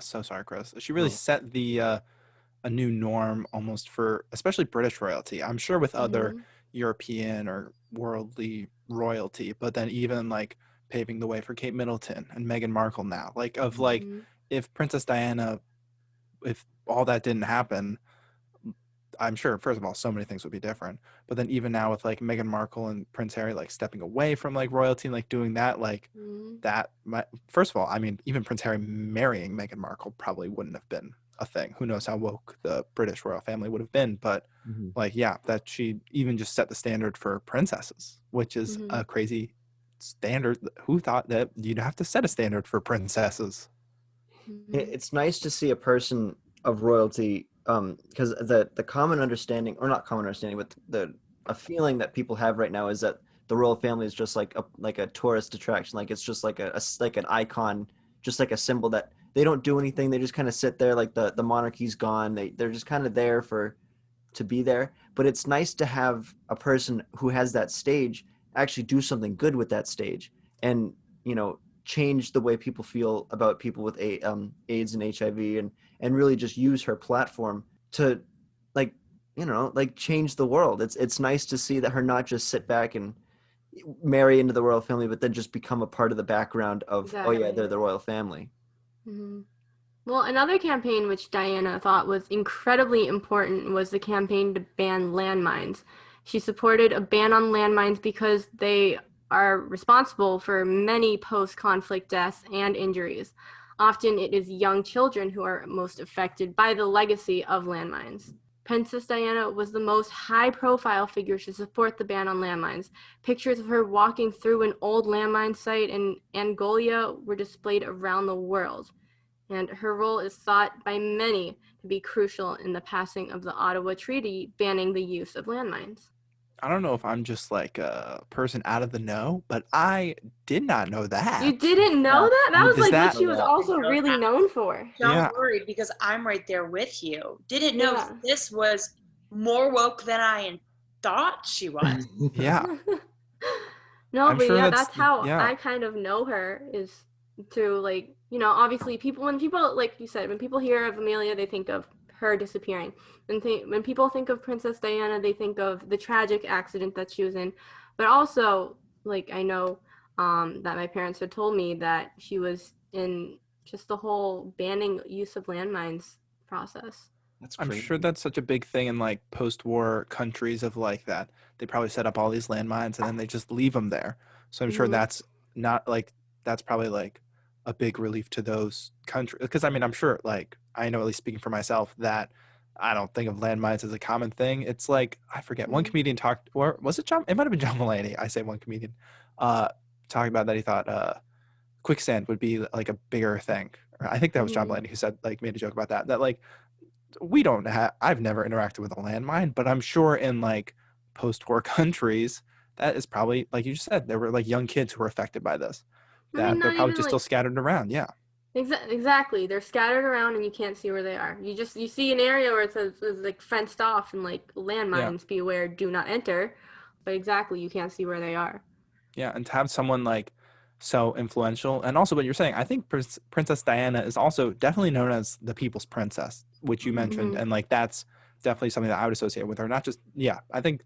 So sorry, Chris. She really set the a new norm almost for especially British royalty. I'm sure with other European or worldly royalty, but then even like paving the way for Kate Middleton and Meghan Markle now. Like if Princess Diana, if all that didn't happen, I'm sure first of all so many things would be different. But then even now with like Meghan Markle and Prince Harry like stepping away from like royalty and like doing that, like first of all, I mean even Prince Harry marrying Meghan Markle probably wouldn't have been a thing. Who knows how woke the British royal family would have been, but like that she even just set the standard for princesses, which is a crazy standard. Who thought that you'd have to set a standard for princesses? It's nice to see a person of royalty, because the common understanding, or not common understanding, but a feeling that people have right now is that the royal family is just like a tourist attraction, like it's just like like an icon, just like a symbol that they don't do anything. They just kind of sit there, like the monarchy's gone. They're just kind of there to be there. But it's nice to have a person who has that stage actually do something good with that stage, and change the way people feel about people with AIDS and HIV, and really just use her platform to like change the world. It's nice to see that her not just sit back and marry into the royal family, but then just become a part of the background of oh yeah, they're the royal family. Well, another campaign which Diana thought was incredibly important was the campaign to ban landmines. She supported a ban on landmines because they are responsible for many post-conflict deaths and injuries. Often it is young children who are most affected by the legacy of landmines. Princess Diana was the most high-profile figure to support the ban on landmines. Pictures of her walking through an old landmine site in Angola were displayed around the world, and her role is thought by many to be crucial in the passing of the Ottawa Treaty banning the use of landmines. I don't know if I'm just like a person out of the know, but I did not know that. You didn't know that? That was like what she was also know really that. known for. Don't worry, because I'm right there with you. Didn't know this was more woke than I thought she was. Yeah. No, I'm but sure that's how I kind of know her, is through like, obviously when people, like you said, when people hear of Amelia, they think of her disappearing. And when people think of Princess Diana, they think of the tragic accident that she was in. But also, like, I know that my parents had told me that she was in just the whole banning use of landmines process. That's crazy. I'm sure that's such a big thing in like post-war countries of like that. They probably set up all these landmines and then they just leave them there. So I'm sure that's not like, that's probably like a big relief to those countries. Because I mean, I'm sure like, I know at least speaking for myself that I don't think of landmines as a common thing. It's like, I forget, one comedian talked, or was it John? It might have been John Mulaney. I say one comedian talking about that. He thought quicksand would be like a bigger thing. I think that was John Mulaney who said, like, made a joke about that like, we don't have, I've never interacted with a landmine, but I'm sure in like post-war countries, that is probably, like you just said, there were like young kids who were affected by this. That they're probably just still scattered around. Yeah. Exactly. They're scattered around and you can't see where they are. You see an area where it says it's like fenced off and like Yeah. landmines, beware, do not enter. But exactly, you can't see where they are. Yeah, and to have someone like so influential, and also what you're saying, I think Princess Diana is also definitely known as the people's princess, which you mentioned, Mm-hmm. and like that's definitely something that I would associate with her. Not just, yeah, I think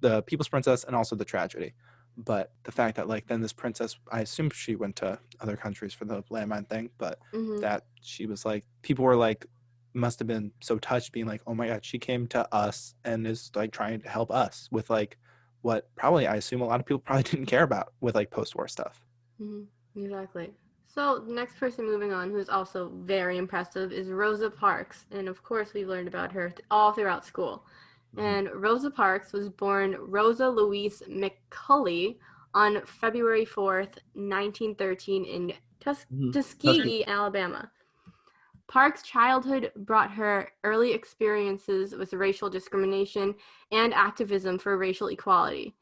the people's princess and also the tragedy, but the fact that like then this princess, I assume she went to other countries for the landmine thing, but Mm-hmm. that she was like, people were like, must have been so touched, being like, oh my god, she came to us and is like trying to help us with like what probably I assume a lot of people probably didn't care about with like post-war stuff. Mm-hmm. Exactly. So the next person moving on, who is also very impressive, is Rosa Parks, and of course we've learned about her all throughout school. Mhm. And Rosa Parks was born Rosa Louise McCulley on February 4th, 1913 in Tuskegee. Tuskegee, Alabama. Park's childhood brought her early experiences with racial discrimination and activism for racial equality.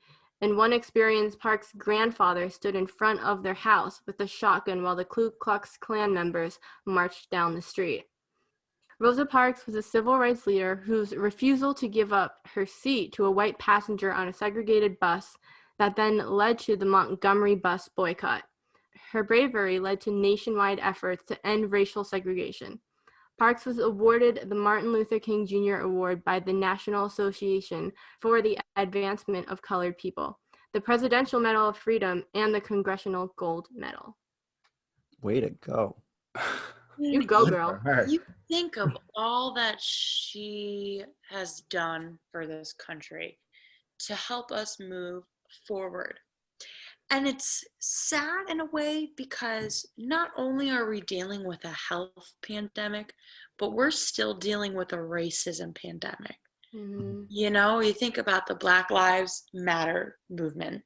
In one experience, Park's grandfather stood in front of their house with a shotgun while the Ku Klux Klan members marched down the street. Rosa Parks was a civil rights leader whose refusal to give up her seat to a white passenger on a segregated bus that then led to the Montgomery bus boycott. Her bravery led to nationwide efforts to end racial segregation. Parks was awarded the Martin Luther King Jr. Award by the National Association for the Advancement of Colored People, the Presidential Medal of Freedom, and the Congressional Gold Medal. Way to go. You go, Good for girl. her. You think of all that she has done for this country to help us move forward. And it's sad in a way because not only are we dealing with a health pandemic, but we're still dealing with a racism pandemic. Mm-hmm. You know, you think about the Black Lives Matter movement,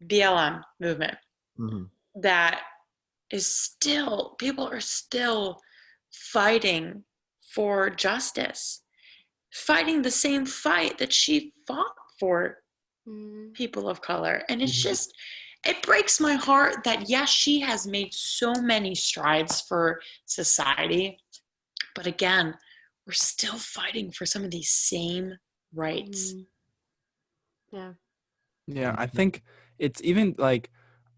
BLM movement, Mhm. that is still, people are still fighting for justice, fighting the same fight that she fought for Mm-hmm. people of color. And it's Mhm. just, it breaks my heart that, yes, she has made so many strides for society. But again, we're still fighting for some of these same rights. Mm-hmm. Yeah. Yeah, I think it's even like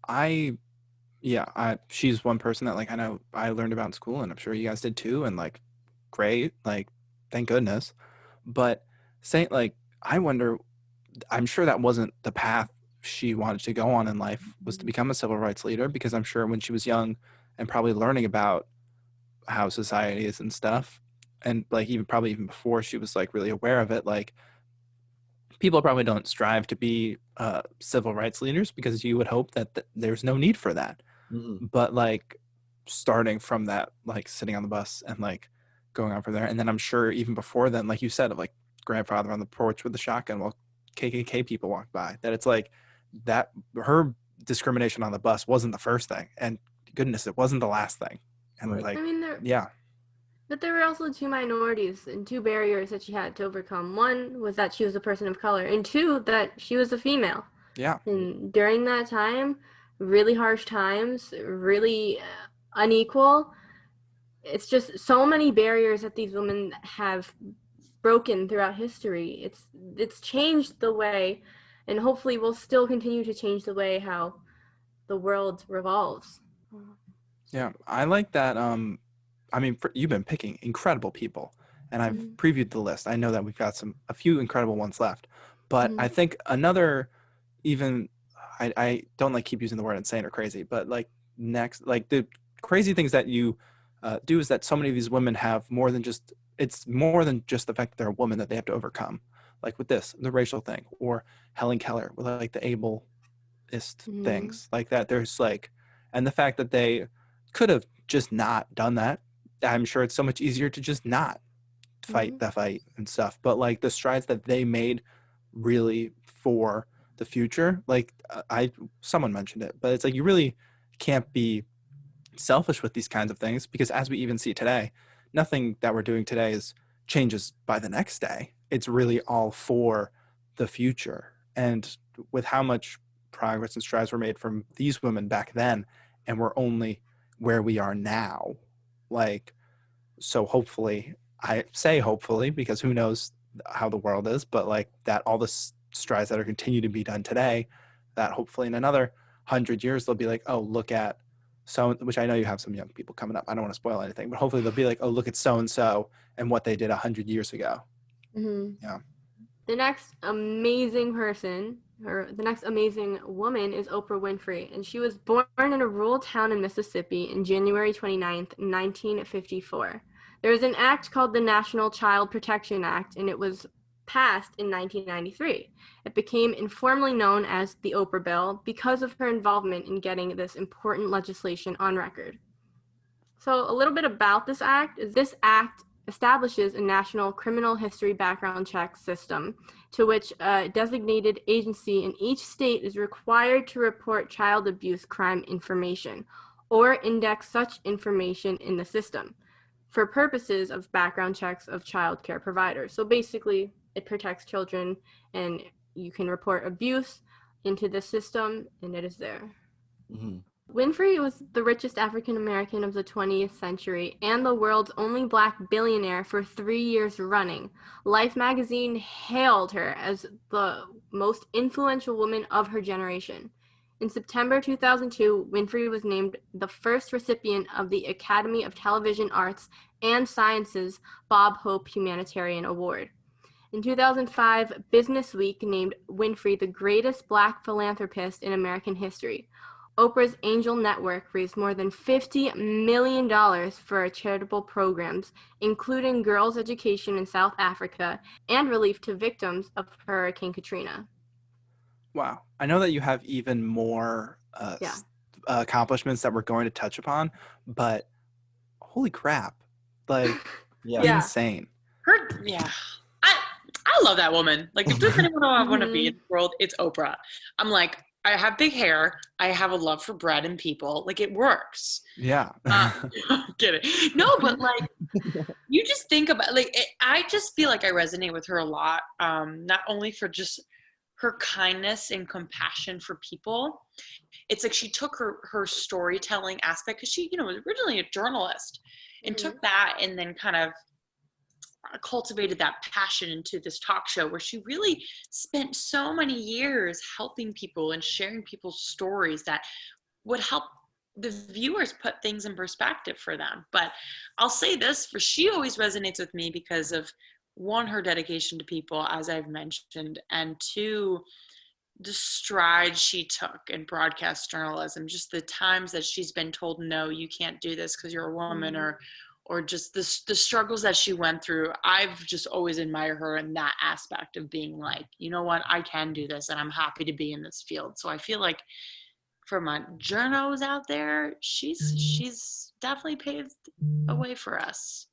I yeah, she's one person that like I know I learned about in school, and I'm sure you guys did too, and like great, like thank goodness. But saying like I wonder, I'm sure that wasn't the path she wanted to go on in life, was to become a civil rights leader, because I'm sure when she was young and probably learning about how society is and stuff, and like even probably even before she was like really aware of it, like people probably don't strive to be civil rights leaders because you would hope that there's no need for that. Mhm. But like starting from that, like sitting on the bus and like going on from there, and then I'm sure even before then, like you said, of like grandfather on the porch with the shotgun while KKK people walked by, that it's like that her discrimination on the bus wasn't the first thing, and goodness, it wasn't the last thing. And Right. like I mean, there, yeah, but there were also two minorities and two barriers that she had to overcome. One was that she was a person of color, and two, that she was a female. yeah, And during that time, really harsh times, really unequal, it's just so many barriers that these women have broken throughout history. It's changed the way, and hopefully will still continue to change the way how the world revolves. yeah. I like that. I mean, you've been picking incredible people, and I've Mm-hmm. previewed the list. I know that we've got a few incredible ones left, but Mm-hmm. I think another, even, I don't like keep using the word insane or crazy, but like next, like the crazy things that you do is that so many of these women have more than just, it's more than just the fact that they're a woman that they have to overcome. Like with this, the racial thing, or Helen Keller with like the ableist Mm-hmm. things like that. There's like, and the fact that they could have just not done that. I'm sure it's so much easier to just not fight Mm-hmm. the fight and stuff. But like the strides that they made really for the future, like someone mentioned it, but it's like you really can't be selfish with these kinds of things, because as we even see today, nothing that we're doing today is changes by the next day. It's really all for the future. And with how much progress and strides were made from these women back then, and we're only where we are now. Like, so hopefully, I say hopefully because who knows how the world is, but like that all the strides that are continue to be done today, that hopefully in another 100 years they'll be like, oh, look at so, which I know you have some young people coming up. I don't want to spoil anything, but hopefully they'll be like, oh, look at so and so and what they did 100 years ago. Mm-hmm. Yeah. The next amazing person, or the next amazing woman, is Oprah Winfrey, and she was born in a rural town in Mississippi in January 29th, 1954. There was an act called the National Child Protection Act, and it was passed in 1993. It became informally known as the Oprah Bill because of her involvement in getting this important legislation on record. So a little bit about this act is this act establishes a national criminal history background check system to which a designated agency in each state is required to report child abuse crime information or index such information in the system for purposes of background checks of child care providers. So basically, it protects children, and you can report abuse into the system, and it is there. Mm-hmm. Winfrey was the richest African American of the 20th century and the world's only Black billionaire for 3 years running. Life magazine hailed her as the most influential woman of her generation. In September 2002, Winfrey was named the first recipient of the Academy of Television Arts and Sciences Bob Hope Humanitarian Award. In 2005, Business Week named Winfrey the greatest Black philanthropist in American history. Oprah's Angel Network raised more than $50 million for charitable programs, including girls' education in South Africa and relief to victims of Hurricane Katrina. Wow. I know that you have even more accomplishments that we're going to touch upon, but holy crap. Like, insane. I love that woman. Like, if there's anyone I want to be in the world, it's Oprah. I'm like, I have big hair. I have a love for bread and people. Like, it works. Yeah. Get it? No, but like, you just think about like, I just feel like I resonate with her a lot. Not only for just her kindness and compassion for people. It's like she took her storytelling aspect, because she, was originally a journalist, and took that and then kind of cultivated that passion into this talk show where she really spent so many years helping people and sharing people's stories that would help the viewers put things in perspective for them. But I'll say this, for she always resonates with me because of, one, her dedication to people, as I've mentioned, and two, the strides she took in broadcast journalism, just the times that she's been told, no, you can't do this because you're a woman, or just the struggles that she went through. I've just always admired her in that aspect of being like, you know what, I can do this, and I'm happy to be in this field. So I feel like for my journos out there, she's definitely paved a way for us.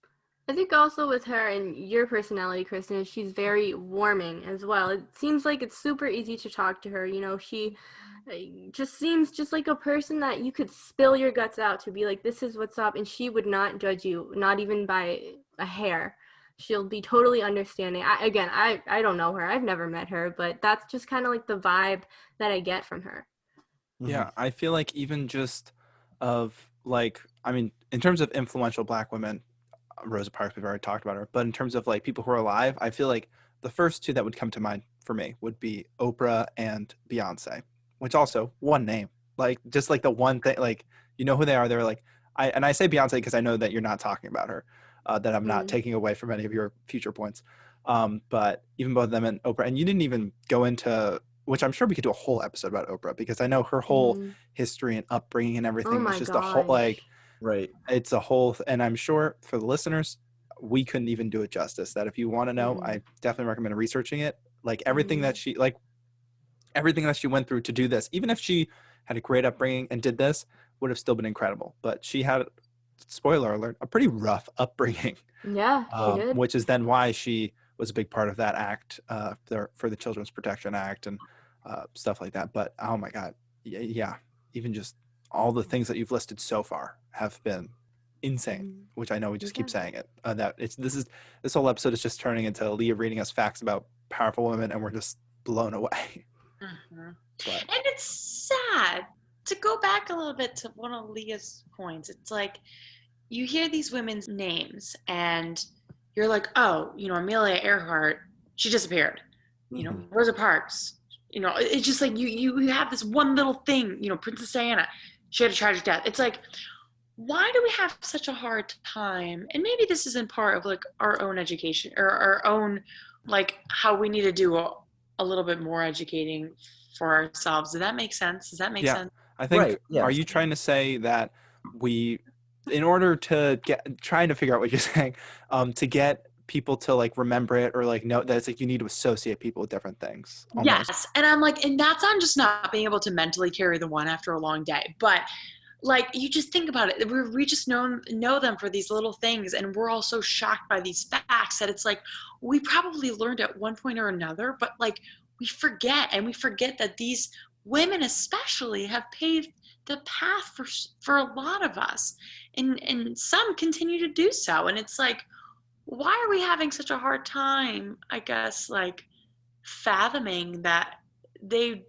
I think also with her and your personality, Kristen, she's very warming as well. It seems like it's super easy to talk to her. She just seems just like a person that you could spill your guts out to, be like, this is what's up, and she would not judge you, not even by a hair. She'll be totally understanding. I don't know her. I've never met her, but that's just kind of like the vibe that I get from her. Yeah, I feel like even just of like, I mean, in terms of influential Black women, Rosa Parks, we've already talked about her, but in terms of like people who are alive, I feel like the first two that would come to mind for me would be Oprah and Beyonce, which also one name, like just like the one thing, like, you know who they are. They're like, I say Beyonce because I know that you're not talking about her, that I'm not taking away from any of your future points. But even both of them and Oprah, and you didn't even go into, which I'm sure we could do a whole episode about Oprah, because I know her whole history and upbringing and everything was just a whole, like, right. It's a whole, and I'm sure for the listeners, we couldn't even do it justice. That if you want to know, I definitely recommend researching it. Like everything that she, everything that she went through to do this, even if she had a great upbringing and did this, would have still been incredible. But she had, spoiler alert, a pretty rough upbringing. Yeah, she did. Which is then why she was a big part of that act for the Children's Protection Act and stuff like that. But oh my God, yeah, even just all the things that you've listed so far have been insane, which I know we just keep saying it. This whole episode is just turning into Leah reading us facts about powerful women, and we're just blown away. And it's sad to go back a little bit to one of Leah's points, it's like you hear these women's names and you're like, oh, Amelia Earhart, she disappeared. Rosa Parks, it's just like you have this one little thing, Princess Diana, she had a tragic death. It's like, why do we have such a hard time? And maybe this isn't part of like our own education or our own, like how we need to do a little bit more educating for ourselves. Does that make sense? Does that make sense? I think, Right, yeah. Are you trying to say that in order to trying to figure out what you're saying, to get people to like remember it or like know that it's like you need to associate people with different things? Almost. Yes. And I'm like, and that's on just not being able to mentally carry the one after a long day. But like, you just think about it. We just know them for these little things. And we're all so shocked by these facts that it's like, we probably learned at one point or another, but like we forget that these women especially have paved the path for a lot of us. And some continue to do so. And it's like, why are we having such a hard time, I guess, like fathoming that they've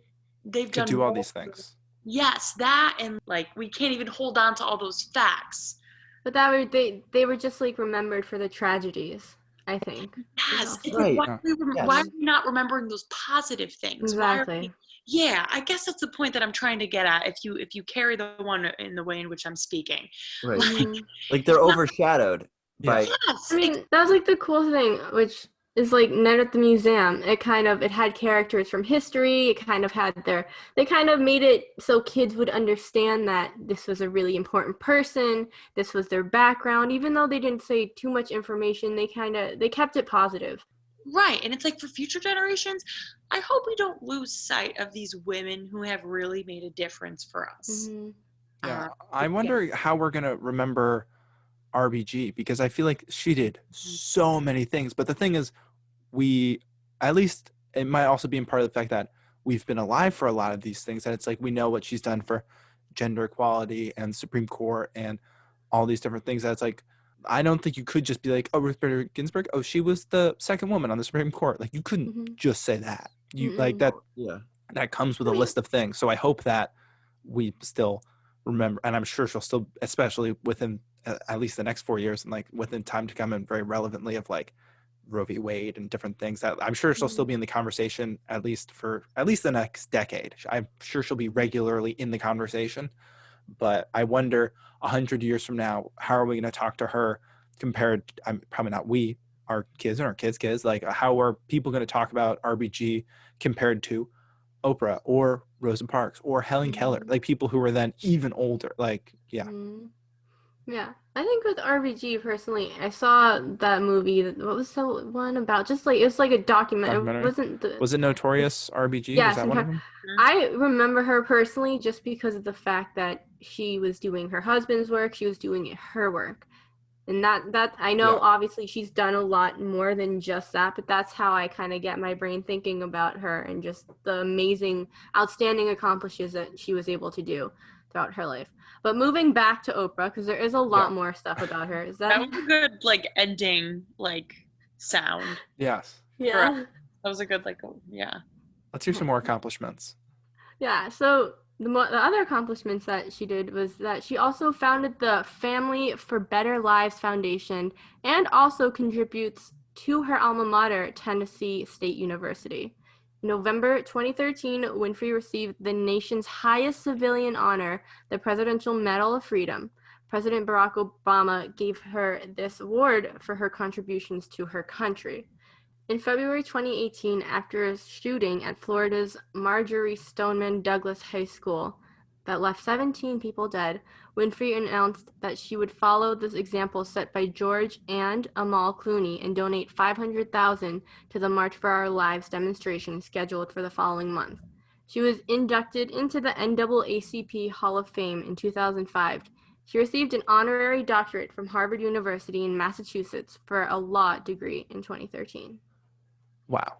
done do all these things? Yes, that, and like we can't even hold on to all those facts. But they were just like remembered for the tragedies, I think. Yes, it's right. like, why are we not remembering those positive things? Exactly. Yeah, I guess that's the point that I'm trying to get at. If you carry the one in the way in which I'm speaking, Right. Mhm. Like they're overshadowed by. yes, I mean, that was like the cool thing, which is like Night at the Museum. It had characters from history. It kind of they kind of made it so kids would understand that this was a really important person. This was their background. Even though they didn't say too much information, they kept it positive. right. And it's like for future generations, I hope we don't lose sight of these women who have really made a difference for us. Mm-hmm. Yeah, I wonder how we're gonna remember RBG, because I feel like she did so many things. But the thing is, at least it might also be in part of the fact that we've been alive for a lot of these things, that it's like we know what she's done for gender equality and Supreme Court and all these different things. That it's like, I don't think you could just be like, oh, Ruth Bader Ginsburg, oh, she was the second woman on the Supreme Court. Like, you couldn't just say that. You like that. Yeah. That comes with a list of things. So I hope that we still remember, and I'm sure she'll still, especially within at least the next 4 years and like within time to come, and very relevantly of like Roe v. Wade and different things, that I'm sure she'll still be in the conversation at least the next decade. I'm sure she'll be regularly in the conversation, but I wonder 100 years from now, how are we going to talk to her compared? I'm probably not we, our kids and our kids, like how are people going to talk about RBG compared to Oprah or Rosa Parks or Helen Keller, like people who were then even older. Like, yeah. Mm-hmm. Yeah, I think with RBG personally, I saw that movie. What was the one about? Just like it was like a documentary. Was it Notorious RBG? Yes, Was that one of them? I remember her personally just because of the fact that she was doing her husband's work. She was doing her work, and that I know obviously she's done a lot more than just that. But that's how I kind of get my brain thinking about her and just the amazing, outstanding accomplishments that she was able to do throughout her life. But moving back to Oprah, because there is a lot more stuff about her. That was a good like ending like sound. Yes. Yeah. That was a good yeah. Let's hear some more accomplishments. Yeah. So the other accomplishments that she did was that she also founded the Family for Better Lives Foundation and also contributes to her alma mater, Tennessee State University. In November 2013, Winfrey received the nation's highest civilian honor, the Presidential Medal of Freedom. President Barack Obama gave her this award for her contributions to her country. In February 2018, after a shooting at Florida's Marjorie Stoneman Douglas High School that left 17 people dead, Winfrey announced that she would follow this example set by George and Amal Clooney and donate $500,000 to the March for Our Lives demonstration scheduled for the following month. She was inducted into the NAACP Hall of Fame in 2005. She received an honorary doctorate from Harvard University in Massachusetts for a law degree in 2013. Wow.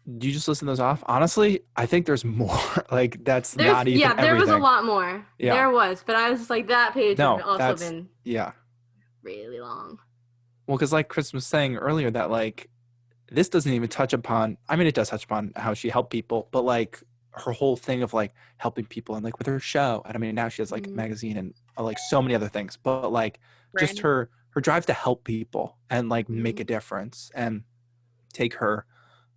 You just listen those off? Honestly, I think there's more. Like, there's not even everything. There was a lot more. Yeah. There was, but I was just like, that page would also been really long. Well, because like Chris was saying earlier, that like this doesn't even touch upon, I mean, it does touch upon how she helped people, but like her whole thing of like helping people and like with her show. And I mean, now she has like a magazine and like so many other things, but like just her drive to help people and like make a difference and take her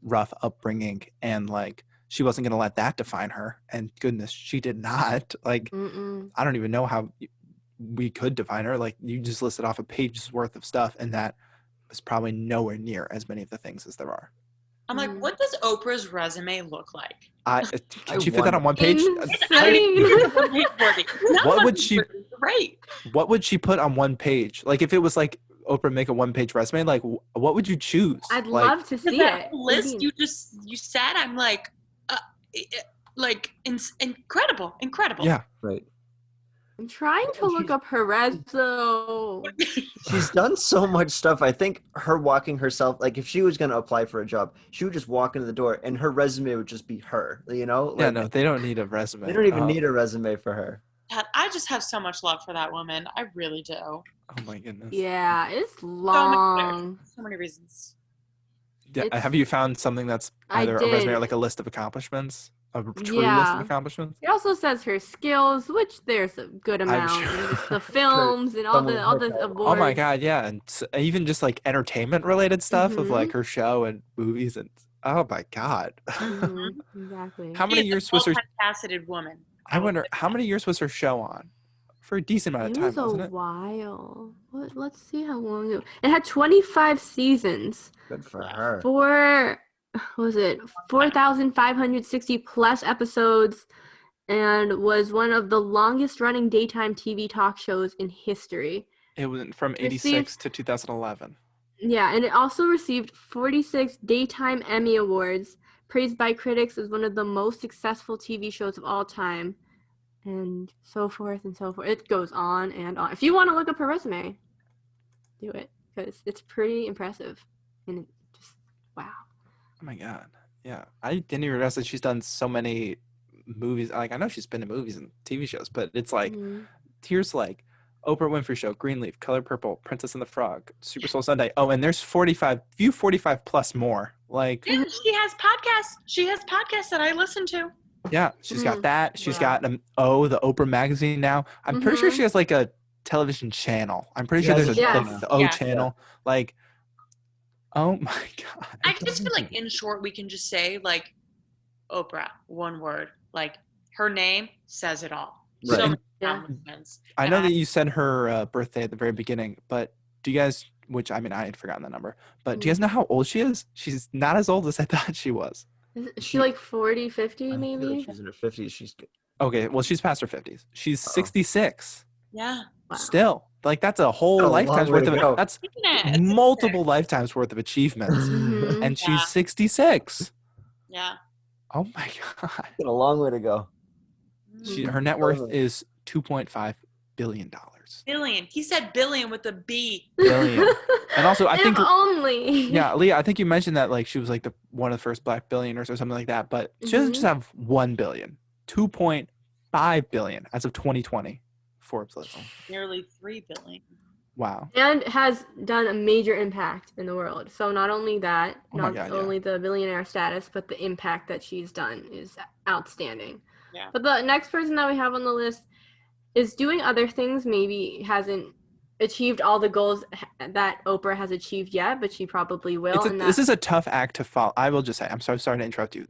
rough upbringing, and like she wasn't going to let that define her, and goodness, she did not. Like I don't even know how we could define her. Like you just listed off a page's worth of stuff, and that was probably nowhere near as many of the things as there are. I'm like, what does Oprah's resume look like? Can she fit that on one page? What would she? Right. What would she put on one page? Like if it was like Oprah make a one-page resume, like what would you choose? I'd like, love to see it. List you said, I'm like incredible. Yeah. Right. I'm trying to look up her resume. She's done so much stuff. I think her walking herself, like if she was going to apply for a job, she would just walk into the door and her resume would just be her, you know? Like, yeah, no, they don't need a resume. They don't even need a resume for her. God, I just have so much love for that woman. I really do. Oh my goodness. Yeah, it's long. So many reasons. Yeah, have you found something that's either a resume or like a list of accomplishments? A true list of accomplishments? It also says her skills, which there's a good amount. Sure. The films and all the awards. Oh my god, yeah, and even just like entertainment related stuff of like her show and movies, and oh my god. Exactly. How many years was her multifaceted woman? I wonder how many years was her show on? For a decent amount of time, wasn't it? It was a while. Let's see how long it had 25 seasons. Good for her. What was it 4,560 plus episodes, and was one of the longest running daytime TV talk shows in history. It went from 86 to 2011. Yeah, and it also received 46 daytime Emmy Awards, praised by critics as one of the most successful TV shows of all time, and so forth and so forth. It goes on and on. If you want to look up her resume, do it, because it's pretty impressive. And it just, wow. Oh my god. Yeah. I didn't even realize that she's done so many movies. Like I know she's been in movies and TV shows, but it's like here's like Oprah Winfrey Show, Greenleaf, Color Purple, Princess and the Frog, Super Soul Sunday. Oh, and there's 45 plus more. Like yeah, she has podcasts. She has podcasts that I listen to. Yeah, she's got that. She's got the Oprah magazine now. I'm pretty sure she has like a television channel. I'm pretty sure there's the O channel. Like oh my god. I just feel like in short we can just say like Oprah, one word. Like her name says it all. Right. So many accomplishments. I know that you said her birthday at the very beginning, but do you guys, which I mean I had forgotten the number, but do you guys know how old she is? She's not as old as I thought she was. Is she like 40, 50 maybe? She's in her 50s. She's good. Okay, well she's past her 50s. She's 66. Yeah. Wow. Still. Like that's a whole lifetime's worth of it. That's multiple lifetimes worth of achievements. And she's 66. Yeah. Oh my god. Got a long way to go. Her net worth is $2.5 billion. Billion. He said billion with a B. Billion. And also I think only. Yeah, Leah, I think you mentioned that like she was like one of the first black billionaires or something like that, but she doesn't just have 1 billion. 2.5 billion as of 2020. Forbes list. Nearly 3 billion. Wow. And has done a major impact in the world. So not only that, only the billionaire status, but the impact that she's done is outstanding. Yeah. But the next person that we have on the list is doing other things, maybe hasn't achieved all the goals that Oprah has achieved yet, but she probably will. This is a tough act to follow. I will just say, I'm so sorry to interrupt you.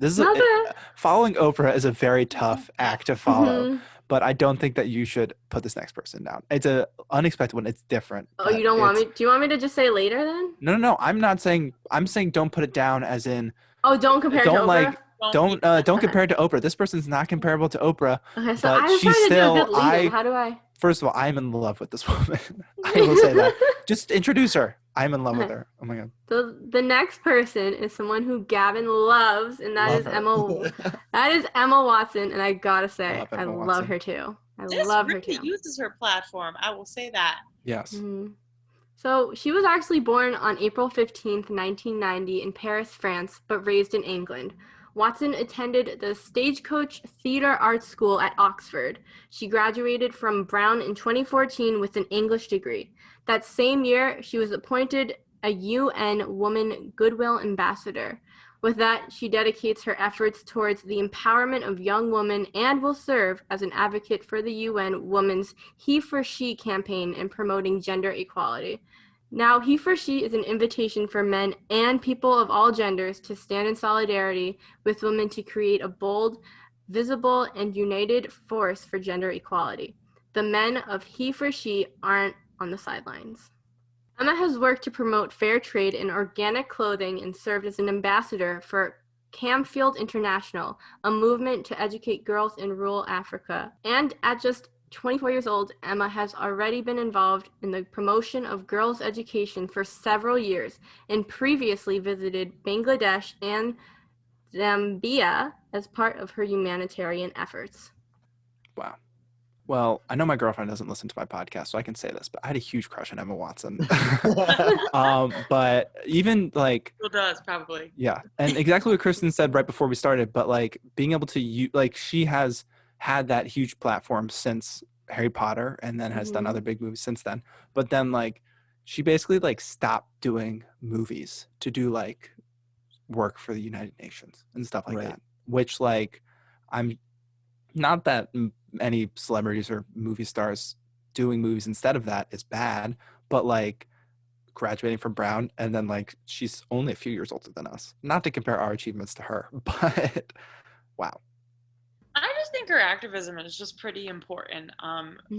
Following Oprah is a very tough act to follow. But I don't think that you should put this next person down. It's an unexpected one. It's different. Oh, you don't want me? Do you want me to just say later then? No. I'm not saying. I'm saying don't put it down as in. Oh, don't compare to Oprah. Don't compare it to Oprah. This person's not comparable to Oprah. Okay, so but I'm she's trying to still. do a good lead-in. How do I? First of all, I'm in love with this woman. I will say that. Just introduce her. I'm in love with her. Oh my god. So the next person is someone who Gavin loves, and that is Emma. That is Emma Watson, and I gotta say, I love her too. I love her too. She uses her platform. I will say that. Yes. Mm-hmm. So she was actually born on April 15th, 1990 in Paris, France, but raised in England. Watson attended the Stagecoach Theatre Arts School at Oxford. She graduated from Brown in 2014 with an English degree. That same year, she was appointed a UN Woman Goodwill Ambassador. With that, she dedicates her efforts towards the empowerment of young women and will serve as an advocate for the UN Women's He for She campaign in promoting gender equality. Now, He for She is an invitation for men and people of all genders to stand in solidarity with women to create a bold, visible, and united force for gender equality. The men of He for She aren't on the sidelines. Emma has worked to promote fair trade in organic clothing and served as an ambassador for Camfield International, a movement to educate girls in rural Africa. And at just 24 years old, Emma has already been involved in the promotion of girls' education for several years and previously visited Bangladesh and Zambia as part of her humanitarian efforts. Wow. Well, I know my girlfriend doesn't listen to my podcast, so I can say this, but I had a huge crush on Emma Watson. But even like, Still does, probably. yeah, and exactly what Kristen said right before we started, but like being able to like she has had that huge platform since Harry Potter and then has done other big movies since then. But then like she basically like stopped doing movies to do like work for the United Nations and stuff like that, which like I'm not that any celebrities or movie stars doing movies instead of that is bad, but like graduating from Brown and then like she's only a few years older than us. Not to compare our achievements to her, but wow. I just think her activism is just pretty important.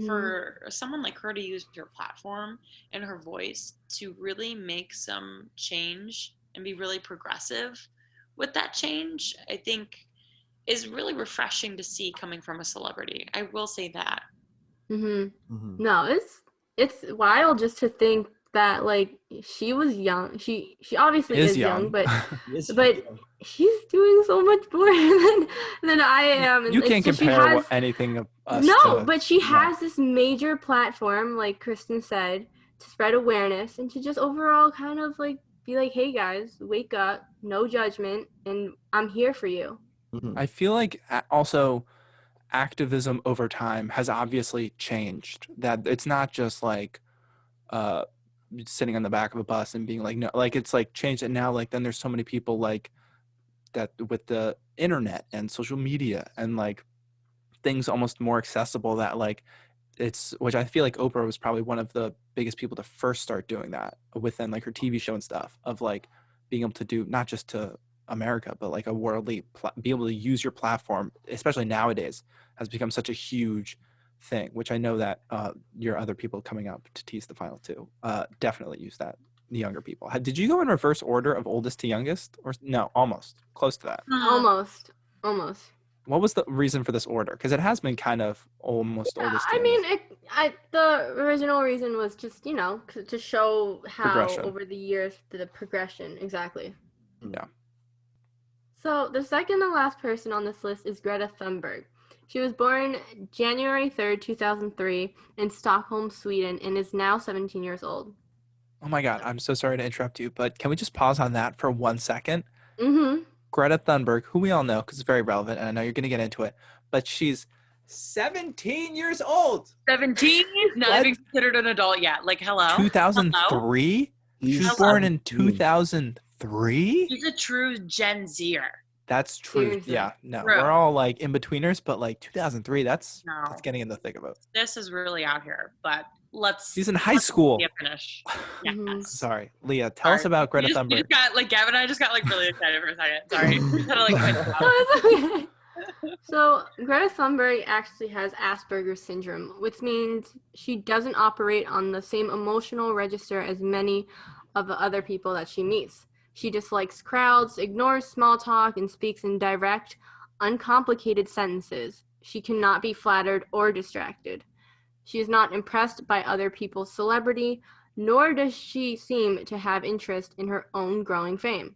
For someone like her to use her platform and her voice to really make some change and be really progressive with that change, I think is really refreshing to see coming from a celebrity. I will say that. No, it's wild just to think that like she was young. She obviously is young, but she's doing so much more than I am. And You like, can't so compare anything of us. No, but she has this major platform, like Kristen said, to spread awareness and to just overall kind of like be like, hey guys, wake up, no judgment, and I'm here for you. I feel like also activism over time has obviously changed. That it's not just like sitting on the back of a bus and being like, no, like it's like changed. And now like then there's so many people like that with the internet and social media and like things almost more accessible that like it's, which I feel like Oprah was probably one of the biggest people to first start doing that within like her TV show and stuff, of like being able to do not just to America, but like a worldly, be able to use your platform, especially nowadays, has become such a huge thing, which I know that your other people coming up to tease the final two definitely use that, the younger people. Did you go in reverse order of oldest to youngest, or no? Almost close to that. Almost. What was the reason for this order? Because it has been kind of almost oldest to youngest. The original reason was just, you know, to show how over the years the progression. Exactly. Yeah. So the second and last person on this list is Greta Thunberg. She was born January 3rd, 2003 in Stockholm, Sweden, and is now 17 years old. Oh my God, I'm so sorry to interrupt you, but can we just pause on that for 1 second? Mm-hmm. Greta Thunberg, who we all know because it's very relevant, and I know you're going to get into it, but she's 17 years old. 17? Not even considered an adult yet. Like, hello? 2003? She was born in 2003? She's a true Gen Zer. That's true. Seriously. Yeah, no, True. we're all like in-betweeners, but like 2003, that's getting in the thick of it. This is really out here, but she's in high school. Finish. Mm-hmm. Yes. Sorry, Leah, tell us about Greta Thunberg. You just got, like, Gavin and I just got like really excited for a second. Sorry. Kind of like So Greta Thunberg actually has Asperger's syndrome, which means she doesn't operate on the same emotional register as many of the other people that she meets. She dislikes crowds, ignores small talk, and speaks in direct, uncomplicated sentences. She cannot be flattered or distracted. She is not impressed by other people's celebrity, nor does she seem to have interest in her own growing fame.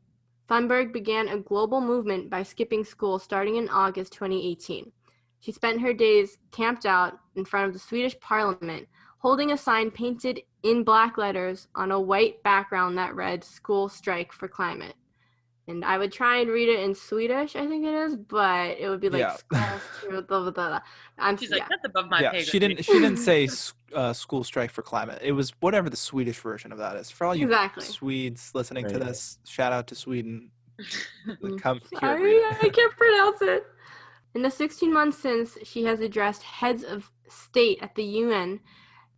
Thunberg began a global movement by skipping school starting in August 2018. She spent her days camped out in front of the Swedish parliament, holding a sign painted in black letters on a white background that read "School Strike for Climate." And I would try and read it in Swedish, I think it is, but it would be like She's like, that's above my pay grade. She didn't say school strike for climate. It was whatever the Swedish version of that is. For all you Swedes listening to this, shout out to Sweden. Come here, Sorry, Rita. I can't pronounce it. In the 16 months since, she has addressed heads of state at the UN,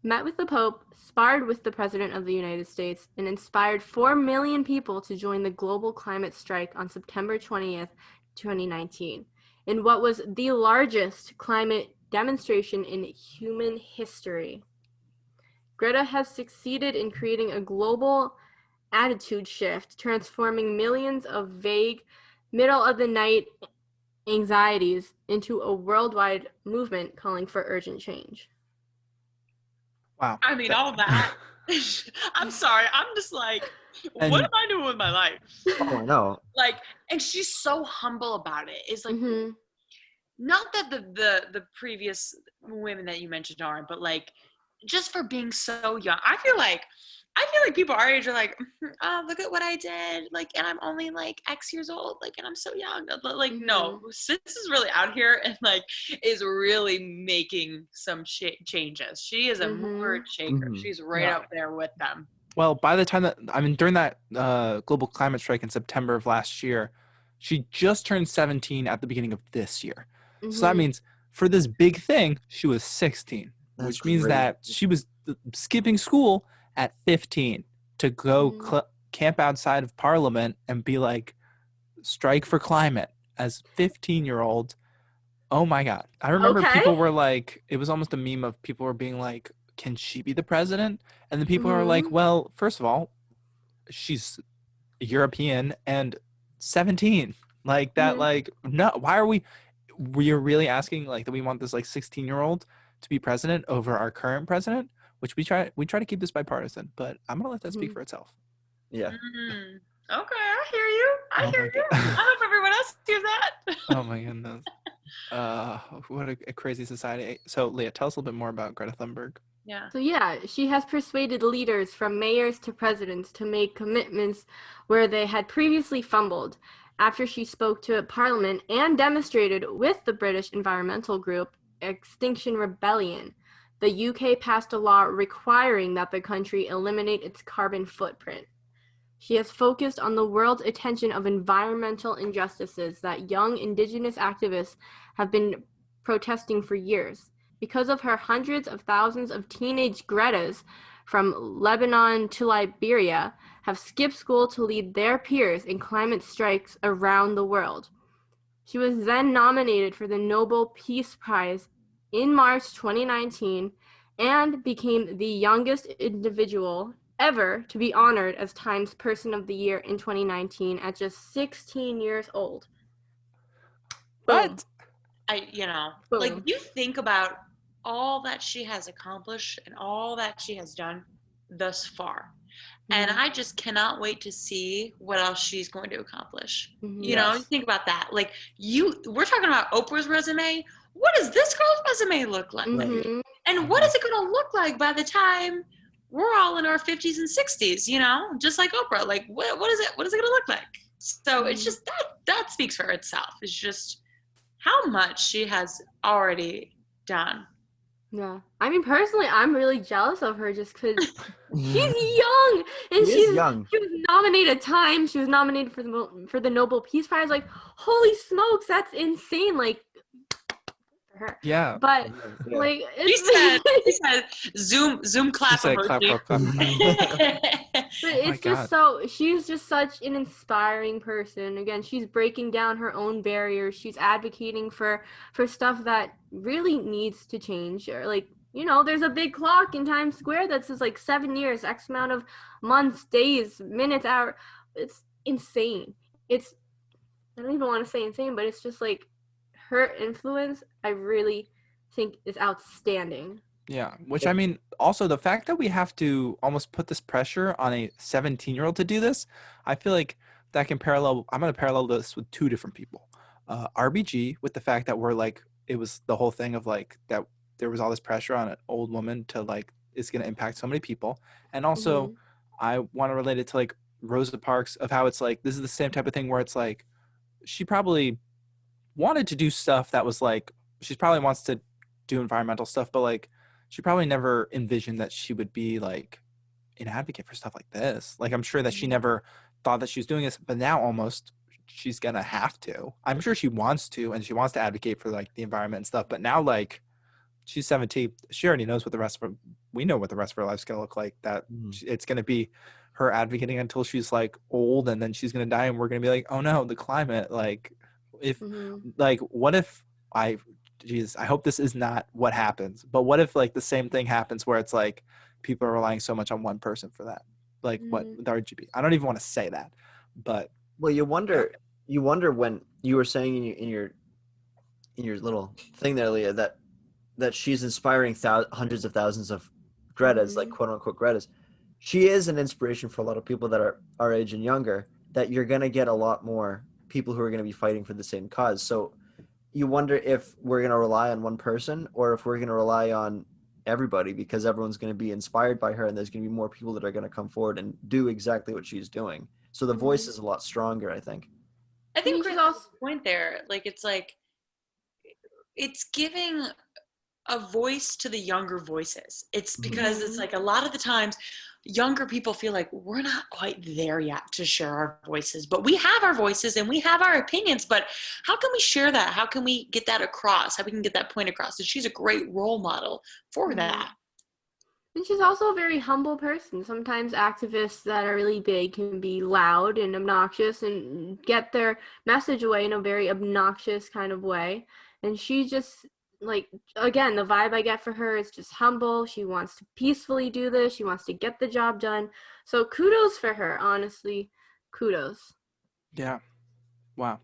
met with the Pope, sparred with the President of the United States, and inspired 4 million people to join the global climate strike on September 20th, 2019, in what was the largest climate demonstration in human history. Greta has succeeded in creating a global attitude shift, transforming millions of vague, middle-of-the-night anxieties into a worldwide movement calling for urgent change. Wow. I mean, all that. I'm sorry. I'm just like, what And- am I doing with my life? Oh, I know. Like, and she's so humble about it. It's like, Mm-hmm. not that the previous women that you mentioned aren't, but like, just for being so young. I feel like people our age are like, oh, look at what I did, like, and I'm only like X years old, like, and I'm so young. Like, no, sis is really out here and like is really making some changes. She is a mover and shaker. She's right up there with them. Well, by the time that, I mean, during that global climate strike in September of last year, she just turned 17 at the beginning of this year. So that means for this big thing, she was 16, which means that she was skipping school at 15 to go camp outside of Parliament and be like, strike for climate as 15-year-old. Oh my God. I remember people were like, it was almost a meme of people were being like, can she be the president? And then people are like, well, first of all, she's European and 17. Like that, like, no, why are we're really asking like that we want this like 16-year-old to be president over our current president, which we try to keep this bipartisan, but I'm gonna let that speak for itself. Yeah. Okay, I hear you. I hear you. I hope everyone else hears that. Oh my goodness. What a crazy society. So Leah, tell us a little bit more about Greta Thunberg. Yeah. So yeah, she has persuaded leaders from mayors to presidents to make commitments where they had previously fumbled. After she spoke to Parliament and demonstrated with the British environmental group Extinction Rebellion, the UK passed a law requiring that the country eliminate its carbon footprint. She has focused on the world's attention of environmental injustices that young Indigenous activists have been protesting for years. Because of her, hundreds of thousands of teenage Gretas from Lebanon to Liberia have skipped school to lead their peers in climate strikes around the world. She was then nominated for the Nobel Peace Prize in March 2019 and became the youngest individual ever to be honored as Time's Person of the Year in 2019 at just 16 years old. What? Like, you think about all that she has accomplished and all that she has done thus far. And I just cannot wait to see what else she's going to accomplish. You know, you think about that. Like, we're talking about Oprah's resume. What does this girl's resume look like? And what is it going to look like by the time we're all in our 50s and 60s, you know, just like Oprah? Like, what is it going to look like? So it's just that speaks for itself. It's just how much she has already done. Yeah. I mean, personally, I'm really jealous of her just because she's young. And she's young. She was nominated Time. She was nominated for the Nobel Peace Prize. Like, holy smokes, that's insane. Like, for her. Yeah. But, like, she said Zoom clap emoji. But it's just she's just such an inspiring person. Again, she's breaking down her own barriers. She's advocating for stuff that really needs to change. Or like, you know, there's a big clock in Times Square that says like 7 years, X amount of months, days, minutes, hours. It's insane. I don't even want to say insane, but it's just like her influence, I really think is outstanding. Yeah, which I mean, also the fact that we have to almost put this pressure on a 17-year-old to do this, I feel like that can I'm going to parallel this with two different people. RBG, with the fact that it was the whole thing of like that there was all this pressure on an old woman to like, it's going to impact so many people. And also I want to relate it to like Rosa Parks of how it's like, this is the same type of thing where it's like, she probably wanted to do stuff that was like, she probably wants to do environmental stuff, but like, she probably never envisioned that she would be like an advocate for stuff like this. Like, I'm sure that she never thought that she was doing this, but now almost she's gonna have to. I'm sure she wants to, and she wants to advocate for like the environment and stuff. But now, like, she's 17. She already knows what the rest of her. We know what the rest of her life's gonna look like. That it's gonna be her advocating until she's like old, and then she's gonna die, and we're gonna be like, oh no, the climate. Like, if like, what if Jesus, I hope this is not what happens. But what if like the same thing happens where it's like people are relying so much on one person for that? Like what the RGB? I don't even want to say that, but well, you wonder when you were saying in your little thing there, Leah, that she's inspiring hundreds of thousands of Gretas, like quote unquote Gretas. She is an inspiration for a lot of people that are our age and younger, that you're going to get a lot more people who are going to be fighting for the same cause. So you wonder if we're going to rely on one person or if we're going to rely on everybody, because everyone's going to be inspired by her and there's going to be more people that are going to come forward and do exactly what she's doing. So the voice is a lot stronger, I think. I think Chris has a point there. Like, it's giving a voice to the younger voices. It's because it's like a lot of the times younger people feel like we're not quite there yet to share our voices, but we have our voices and we have our opinions, but how can we share that? How can we get that across? How we can get that point across? And she's a great role model for that. And she's also a very humble person. Sometimes activists that are really big can be loud and obnoxious and get their message away in a very obnoxious kind of way. And she just, like, again, the vibe I get for her is just humble. She wants to peacefully do this. She wants to get the job done. So kudos for her, honestly. Kudos. Yeah. Wow.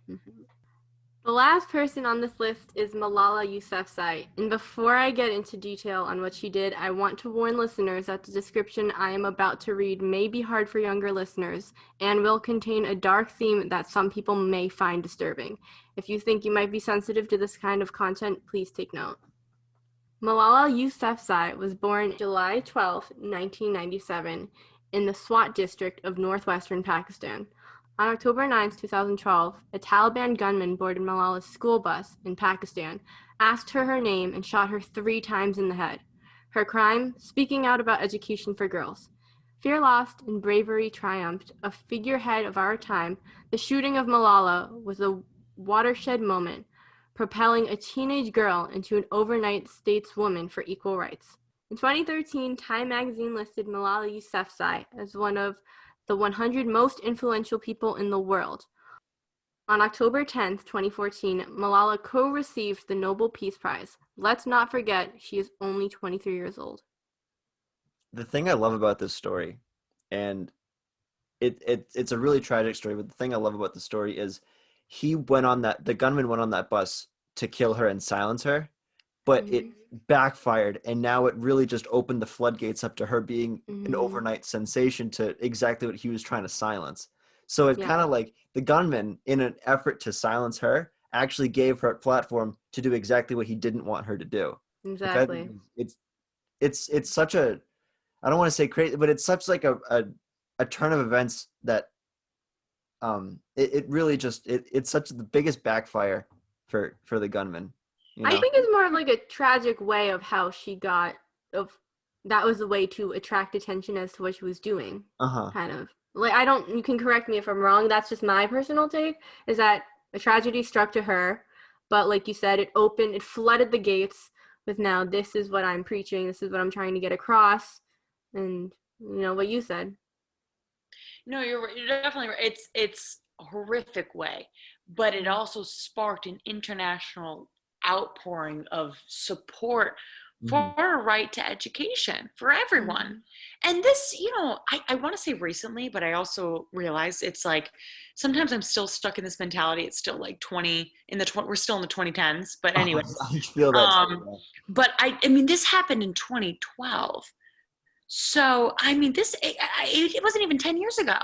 The last person on this list is Malala Yousafzai. And before I get into detail on what she did, I want to warn listeners that the description I am about to read may be hard for younger listeners and will contain a dark theme that some people may find disturbing. If you think you might be sensitive to this kind of content, please take note. Malala Yousafzai was born July 12, 1997, in the Swat district of northwestern Pakistan. On October 9, 2012, a Taliban gunman boarded Malala's school bus in Pakistan, asked her name, and shot her 3 times in the head. Her crime? Speaking out about education for girls. Fear lost and bravery triumphed. A figurehead of our time, the shooting of Malala was a watershed moment, propelling a teenage girl into an overnight stateswoman for equal rights. In 2013, Time magazine listed Malala Yousafzai as one of the 100 most influential people in the world. On October 10, 2014, Malala co-received the Nobel Peace Prize. Let's not forget, she is only 23 years old. The thing I love about this story, and it's a really tragic story, but the thing I love about the story is the gunman went on that bus to kill her and silence her, but it backfired, and now it really just opened the floodgates up to her being an overnight sensation to exactly what he was trying to silence. So it kind of like the gunman, in an effort to silence her, actually gave her a platform to do exactly what he didn't want her to do. Exactly. It's such a, I don't want to say crazy, but it's such like a turn of events that it really just it's such the biggest backfire for the gunman. You know? I think it's more of like a tragic way of how she got that was the way to attract attention as to what she was doing. Kind of. Like, you can correct me if I'm wrong. That's just my personal take, is that a tragedy struck to her, but like you said, it flooded the gates with, now this is what I'm preaching, this is what I'm trying to get across, and you know what you said. No, you're definitely right. It's a horrific way, but it also sparked an international outpouring of support for a right to education for everyone. And this, I want to say recently, but I also realized it's like sometimes I'm still stuck in this mentality. It's still like we're still in the 2010s, but anyway. I feel that. But I mean, this happened in 2012. So, I mean, it wasn't even 10 years ago.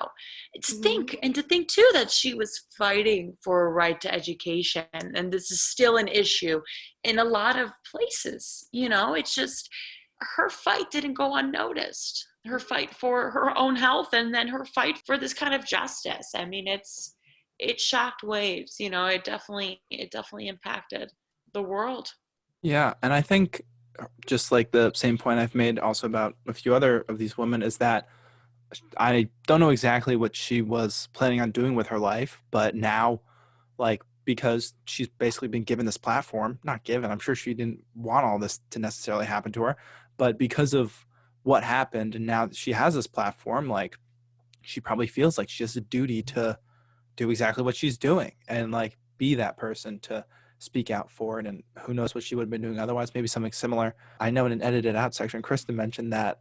To think too that she was fighting for a right to education, and this is still an issue in a lot of places. It's just her fight didn't go unnoticed. Her fight for her own health, and then her fight for this kind of justice. I mean, it shocked waves. It definitely impacted the world. Yeah, and I think just like the same point I've made also about a few other of these women is that I don't know exactly what she was planning on doing with her life, but now, like, because she's basically been given this platform, not given, I'm sure she didn't want all this to necessarily happen to her, but because of what happened, and now that she has this platform, like, she probably feels like she has a duty to do exactly what she's doing and like be that person to speak out for it. And who knows what she would have been doing otherwise, maybe something similar. I know in an edited out section, Kristen mentioned that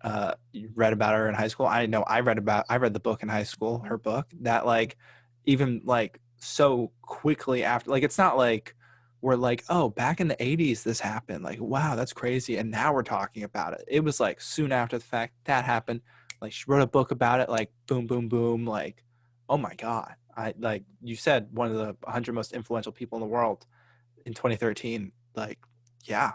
you read about her in high school. I know I read the book in high school, her book, that like even like so quickly after, like it's not like we're like, oh, back in the 80s this happened, like wow, that's crazy, and now we're talking about it. It was like soon after the fact that happened. Like she wrote a book about it, like boom boom boom, like oh my god. I like you said, one of the 100 most influential people in the world in 2013. Like, yeah.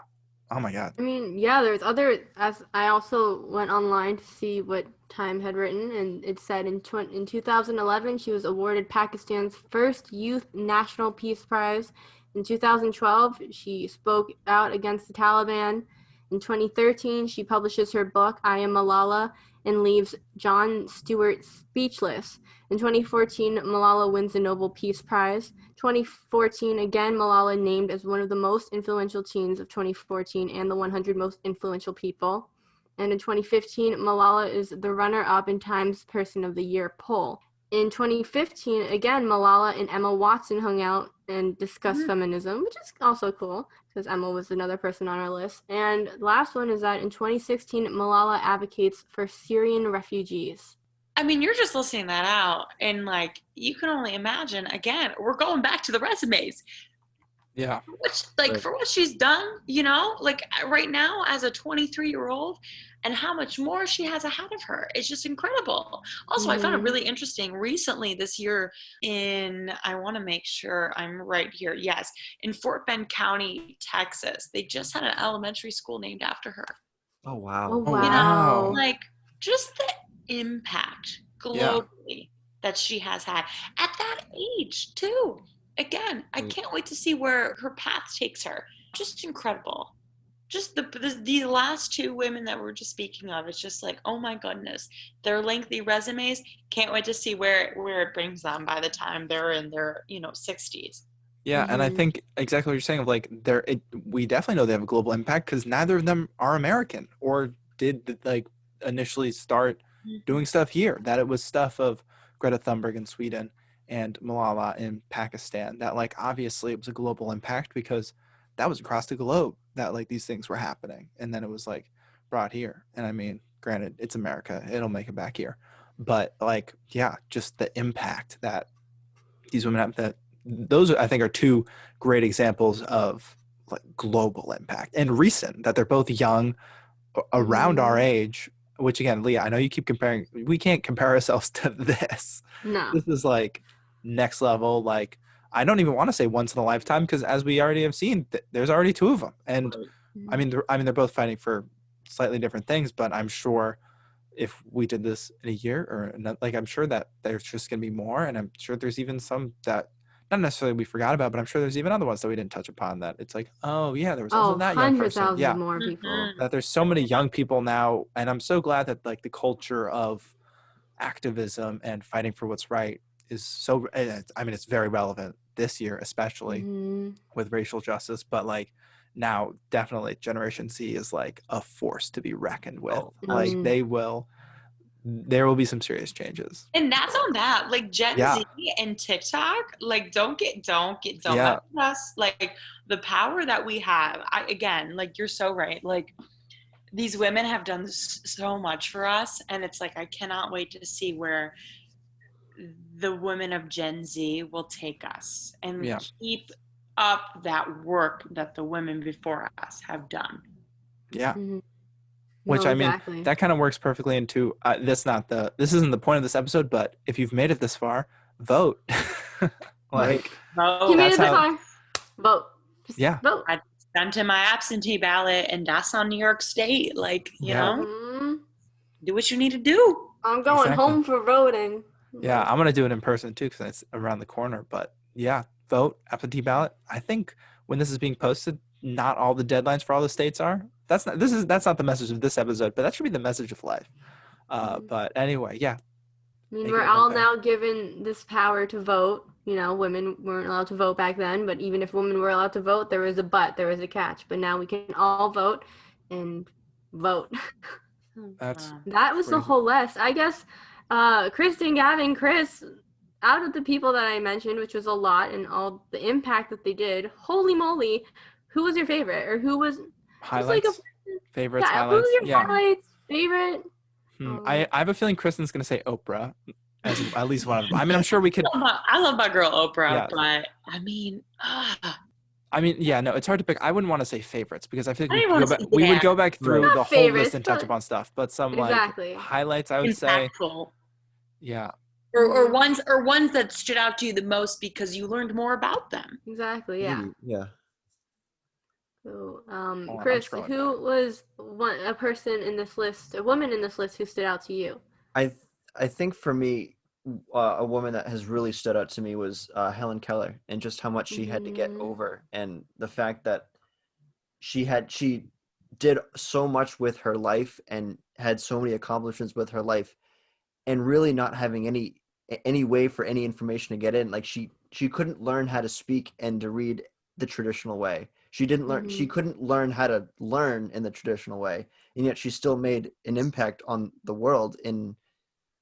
Oh my God. I mean, yeah, there's other, as I also went online to see what Time had written, and it said in 2011, she was awarded Pakistan's first Youth National Peace Prize. In 2012, she spoke out against the Taliban. In 2013, she publishes her book, I Am Malala, and leaves Jon Stewart speechless. In 2014, Malala wins the Nobel Peace Prize. 2014, again, Malala named as one of the most influential teens of 2014 and the 100 most influential people. And in 2015, Malala is the runner-up in Time's Person of the Year poll. In 2015, again, Malala and Emma Watson hung out and discussed feminism, which is also cool because Emma was another person on our list. And last one is that in 2016, Malala advocates for Syrian refugees. I mean, you're just listening that out, and like you can only imagine. Again, we're going back to the resumes. Yeah. Which, like, Right. for what she's done, you know, like right now as a 23-year-old, and how much more she has ahead of her. It's just incredible. Also, I found it really interesting recently this year I want to make sure I'm right here. Yes, in Fort Bend County, Texas, they just had an elementary school named after her. Oh wow. Oh, Oh, You know, wow. like just the impact Yeah. globally that she has had at that age too. Again, I can't wait to see where her path takes her. Just incredible. Just the last two women that we're just speaking of, it's just like, oh my goodness, their lengthy resumes. Can't wait to see where it brings them by the time they're in their 60s. Yeah. And I think exactly what you're saying of like we definitely know they have a global impact because neither of them are American or did like initially start doing stuff here. That it was stuff of Greta Thunberg in Sweden and Malala in Pakistan. That like obviously it was a global impact because that was across the globe that like these things were happening, and then it was like brought here. And I mean, granted, it's America; it'll make it back here. But like, yeah, just the impact that these women have. That those I think are two great examples of like global impact and recent. That they're both young, around our age. Which again, Leah, I know you keep comparing. We can't compare ourselves to this. No. This is like next level. Like I don't even want to say once in a lifetime because as we already have seen, there's already two of them. And I mean, they're both fighting for slightly different things. But I'm sure if we did this in a year or like, I'm sure that there's just gonna be more. And I'm sure there's even some that not necessarily we forgot about, but I'm sure there's even other ones that we didn't touch upon. That it's like, oh yeah, there was also that young hundreds person. of thousands Yeah. of more people. That there's so many young people now, and I'm so glad that like the culture of activism and fighting for what's right is so. I mean, it's very relevant this year, especially with racial justice. But like now, definitely, Generation Z is like a force to be reckoned with. Like there will be some serious changes. And that's on that. Like Gen Yeah. Z and TikTok, like don't Yeah. mess with us. Like the power that we have. Again, like you're so right. Like these women have done so much for us, and it's like I cannot wait to see where the women of Gen Z will take us and keep up that work that the women before us have done. Yeah. No, Which I mean, exactly. that kind of works perfectly into this isn't the point of this episode, but if you've made it this far, vote. Like You made it this far. Vote. Just vote. I sent in my absentee ballot, and that's on New York State. Like, you know, do what you need to do. I'm going home for voting. Yeah, I'm gonna do it in person too because it's around the corner. But yeah, vote, absentee ballot. I think when this is being posted, not all the deadlines for all the states are. That's not the message of this episode, but that should be the message of life. But anyway, yeah. I mean, Make we're it right all there. now given this power to vote. You know, women weren't allowed to vote back then, but even if women were allowed to vote, there was a but, there was a catch. But now we can all vote and vote. That's That was the crazy. whole list. I guess Kristen, Gavin, Chris, out of the people that I mentioned, which was a lot, and all the impact that they did, holy moly, who was your favorite? Or who was just like a Highlights, favorites, yeah, who was highlights. your Yeah. highlights, favorite? I have a feeling Kristen's gonna say Oprah as at least one of them. I mean, I'm sure we could. I love my girl Oprah, Yeah. but I mean, yeah, no, it's hard to pick. I wouldn't want to say favorites because I feel I like didn't want to say we would go back through Not the whole list favorites, and touch but upon stuff. But some like exactly. highlights, I would say, impactful, yeah, or ones that stood out to you the most because you learned more about them. Exactly, yeah. Yeah. So, I'm Chris, scrolling who was a person in this list, a woman in this list who stood out to you? I think for me, a woman that has really stood out to me was Helen Keller, and just how much she had to get over, and the fact that she did so much with her life and had so many accomplishments with her life, and really not having any way for any information to get in. Like she couldn't learn how to speak and to read the traditional way. She didn't learn. She couldn't learn how to learn in the traditional way, and yet she still made an impact on the world in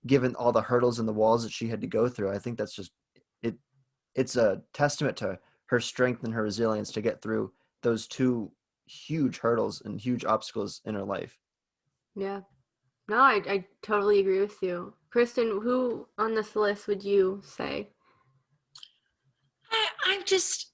given all the hurdles and the walls that she had to go through. I think that's just it. It's a testament to her strength and her resilience to get through those two huge hurdles and huge obstacles in her life. Yeah. No, I totally agree with you. Kristen, who on this list would you say?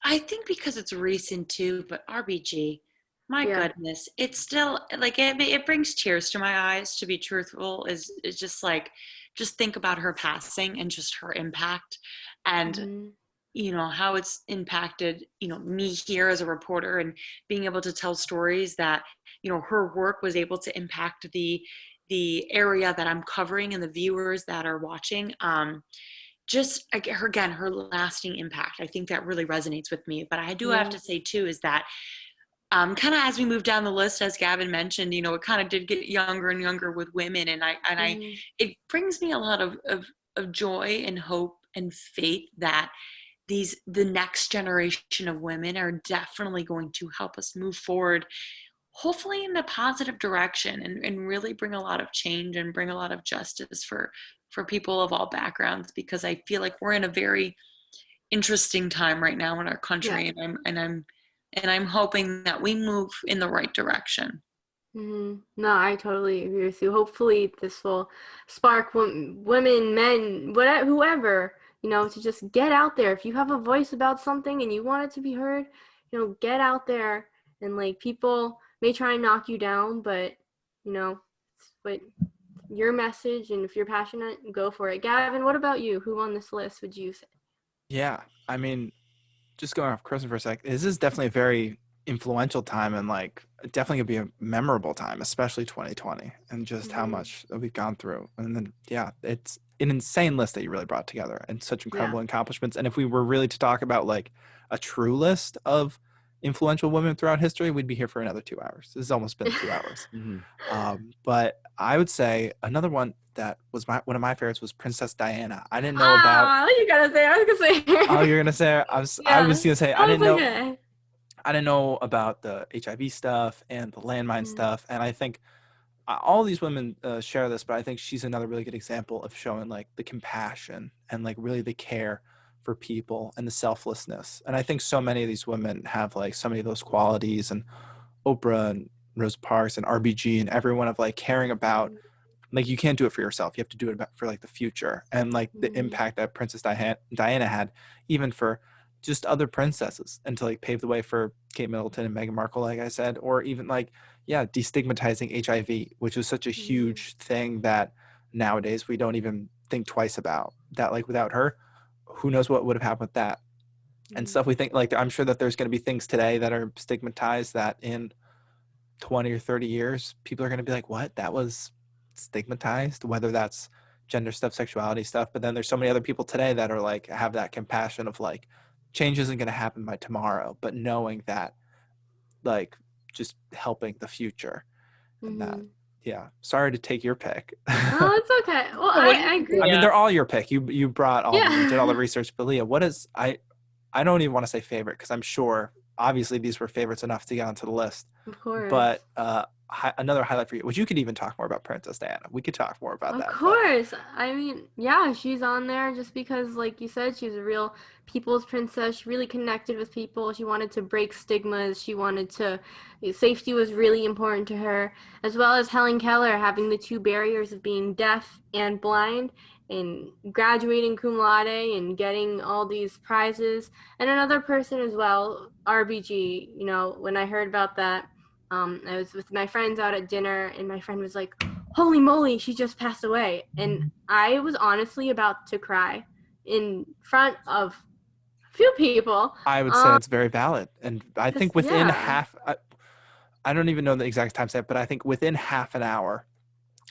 I think because it's recent too, but RBG, my goodness, it's still like it brings tears to my eyes, to be truthful, is just like, just think about her passing and just her impact, and you know how it's impacted, you know, me here as a reporter, and being able to tell stories that, you know, her work was able to impact the area that I'm covering and the viewers that are watching. Just again, her lasting impact, I think that really resonates with me. But I do have to say too is that kind of as we move down the list, as Gavin mentioned, you know, it kind of did get younger and younger with women, and it brings me a lot of joy and hope and faith that the next generation of women are definitely going to help us move forward, hopefully in a positive direction, and really bring a lot of change and bring a lot of justice for people of all backgrounds, because I feel like we're in a very interesting time right now in our country, and I'm hoping that we move in the right direction. No, I totally agree with you. Hopefully this will spark women, men, whatever, whoever, you know, to just get out there. If you have a voice about something and you want it to be heard, you know, get out there. And like, people may try and knock you down, but you know, but your message, and if you're passionate, go for it. Gavin, what about you? Who on this list would you say? yeah. I mean, just going off Kristen for a sec, this is definitely a very influential time, and like definitely gonna be a memorable time, especially 2020, and just how much we've gone through. And then it's an insane list that you really brought together, and such incredible accomplishments. And if we were really to talk about like a true list of influential women throughout history, we'd be here for another 2 hours. This has almost been 2 hours. But I would say another one that was one of my favorites was Princess Diana. I didn't know about. You gotta say. I was gonna say. Oh, you're gonna say. I was gonna say. I didn't know. I didn't know about the HIV stuff and the landmine stuff, and I think all these women share this, but I think she's another really good example of showing like the compassion and like really the care for people and the selflessness. And I think so many of these women have like so many of those qualities, and Oprah and Rosa Parks and RBG and everyone of like caring about, like, you can't do it for yourself. You have to do it for like the future, and like the impact that Princess Diana had, even for just other princesses, and to like pave the way for Kate Middleton and Meghan Markle, like I said, or even like, destigmatizing HIV, which is such a huge thing that nowadays we don't even think twice about. That like without her, who knows what would have happened with that and stuff. We think like, I'm sure that there's going to be things today that are stigmatized that in 20 or 30 years, people are going to be like, what? That was stigmatized, whether that's gender stuff, sexuality stuff. But then there's so many other people today that are like, have that compassion of like, change isn't going to happen by tomorrow, but knowing that like just helping the future and that, Yeah. Sorry to take your pick. Oh, it's okay. Well, I agree. I mean, they're all your pick. You brought all you did all the Yeah. research. But Leah, what is I don't even want to say favorite because I'm sure obviously these were favorites enough to get onto the list. Of course. But another highlight for you, which you could even talk more about Princess Diana. We could talk more about that. Of course. I mean, yeah, she's on there just because, like you said, she's a real people's princess. She really connected with people. She wanted to break stigmas. Safety was really important to her, as well as Helen Keller having the two barriers of being deaf and blind and graduating cum laude and getting all these prizes. And another person as well, RBG, when I heard about that, I was with my friends out at dinner, and my friend was like, holy moly, she just passed away. And I was honestly about to cry in front of a few people. I would say it's very valid. And I think within yeah. I don't even know the exact time set, but I think within half an hour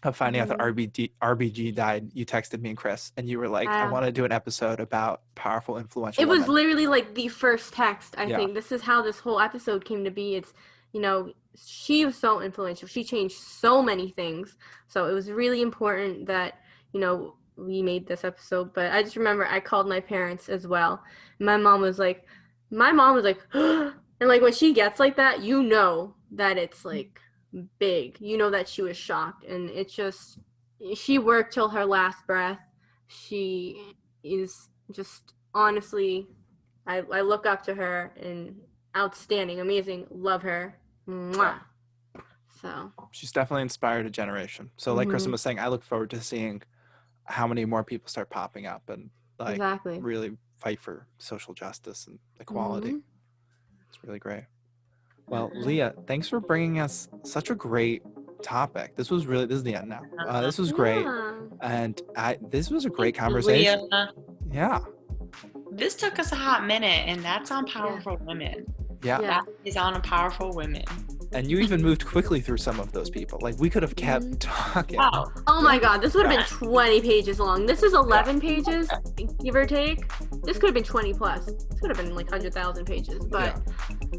of finding out that RBG died, you texted me and Chris, and you were like, I want to do an episode about powerful, influential It was women. literally like the first text, I think. This is how this whole episode came to be. It's, she was so influential. She changed so many things. So it was really important that, we made this episode. But I just remember I called my parents as well. My mom was like, and like when she gets like that, that it's like big. That she was shocked. And it's just, she worked till her last breath. She is just, honestly, I look up to her and outstanding, amazing, love her. Mwah. So she's definitely inspired a generation. So like Kristen was saying, I look forward to seeing how many more people start popping up and like really fight for social justice and equality. It's really great. Well, Leah, thanks for bringing us such a great topic. This is the end now. This was great. And this was a great conversation. Leah. Yeah. This took us a hot minute, and that's on powerful women. Yeah. That is on a powerful women. And you even moved quickly through some of those people. Like, we could have kept talking. Wow. Oh my God, this would have been 20 pages long. This is 11 pages, give or take. This could have been 20 plus. This could have been like 100,000 pages. But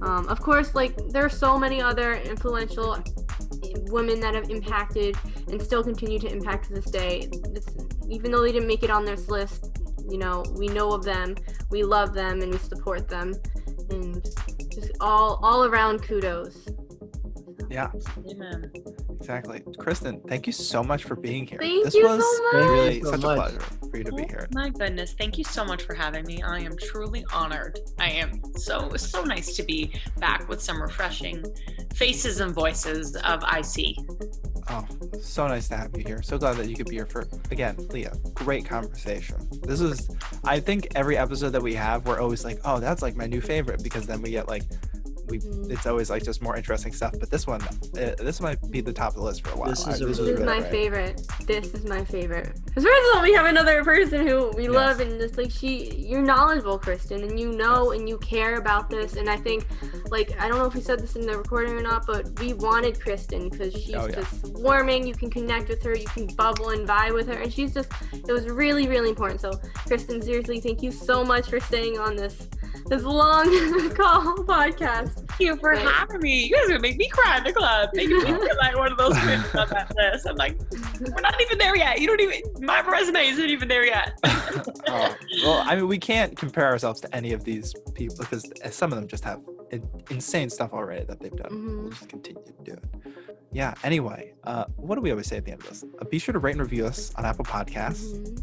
of course, like, there are so many other influential women that have impacted and still continue to impact to this day. Even though they didn't make it on this list, we know of them, we love them, and we support them. And just all around kudos. Yeah. Amen. Exactly. Kristen, thank you so much for being here. Thank this you was so much. really such a pleasure for you to be here. My goodness, thank you so much for having me. I am truly honored. I am so nice to be back with some refreshing faces and voices of IC. Oh, so nice to have you here. So glad that you could be here for, again, Leah, great conversation. This is, I think every episode that we have, we're always like, oh, that's like my new favorite, because then we get like, it's always like just more interesting stuff. But this one, this might be the top of the list for a while. This is my favorite. This is my favorite. Because first of all, we have another person who we love, and just like you're knowledgeable, Kristen, and and you care about this. And I think, like, I don't know if we said this in the recording or not, but we wanted Kristen because she's just warming. You can connect with her, you can bubble and vibe with her, and it was really, really important. So, Kristen, seriously, thank you so much for staying on this long call podcast. Thank you for having me. You guys are gonna make me cry in the club, making me feel like one of those twins on that list. I'm like, we're not even there yet. My resume isn't even there yet. Well, I mean, we can't compare ourselves to any of these people because some of them just have insane stuff already that they've done. We'll just continue to do it. Yeah, anyway, what do we always say at the end of this? Be sure to rate and review us on Apple Podcasts.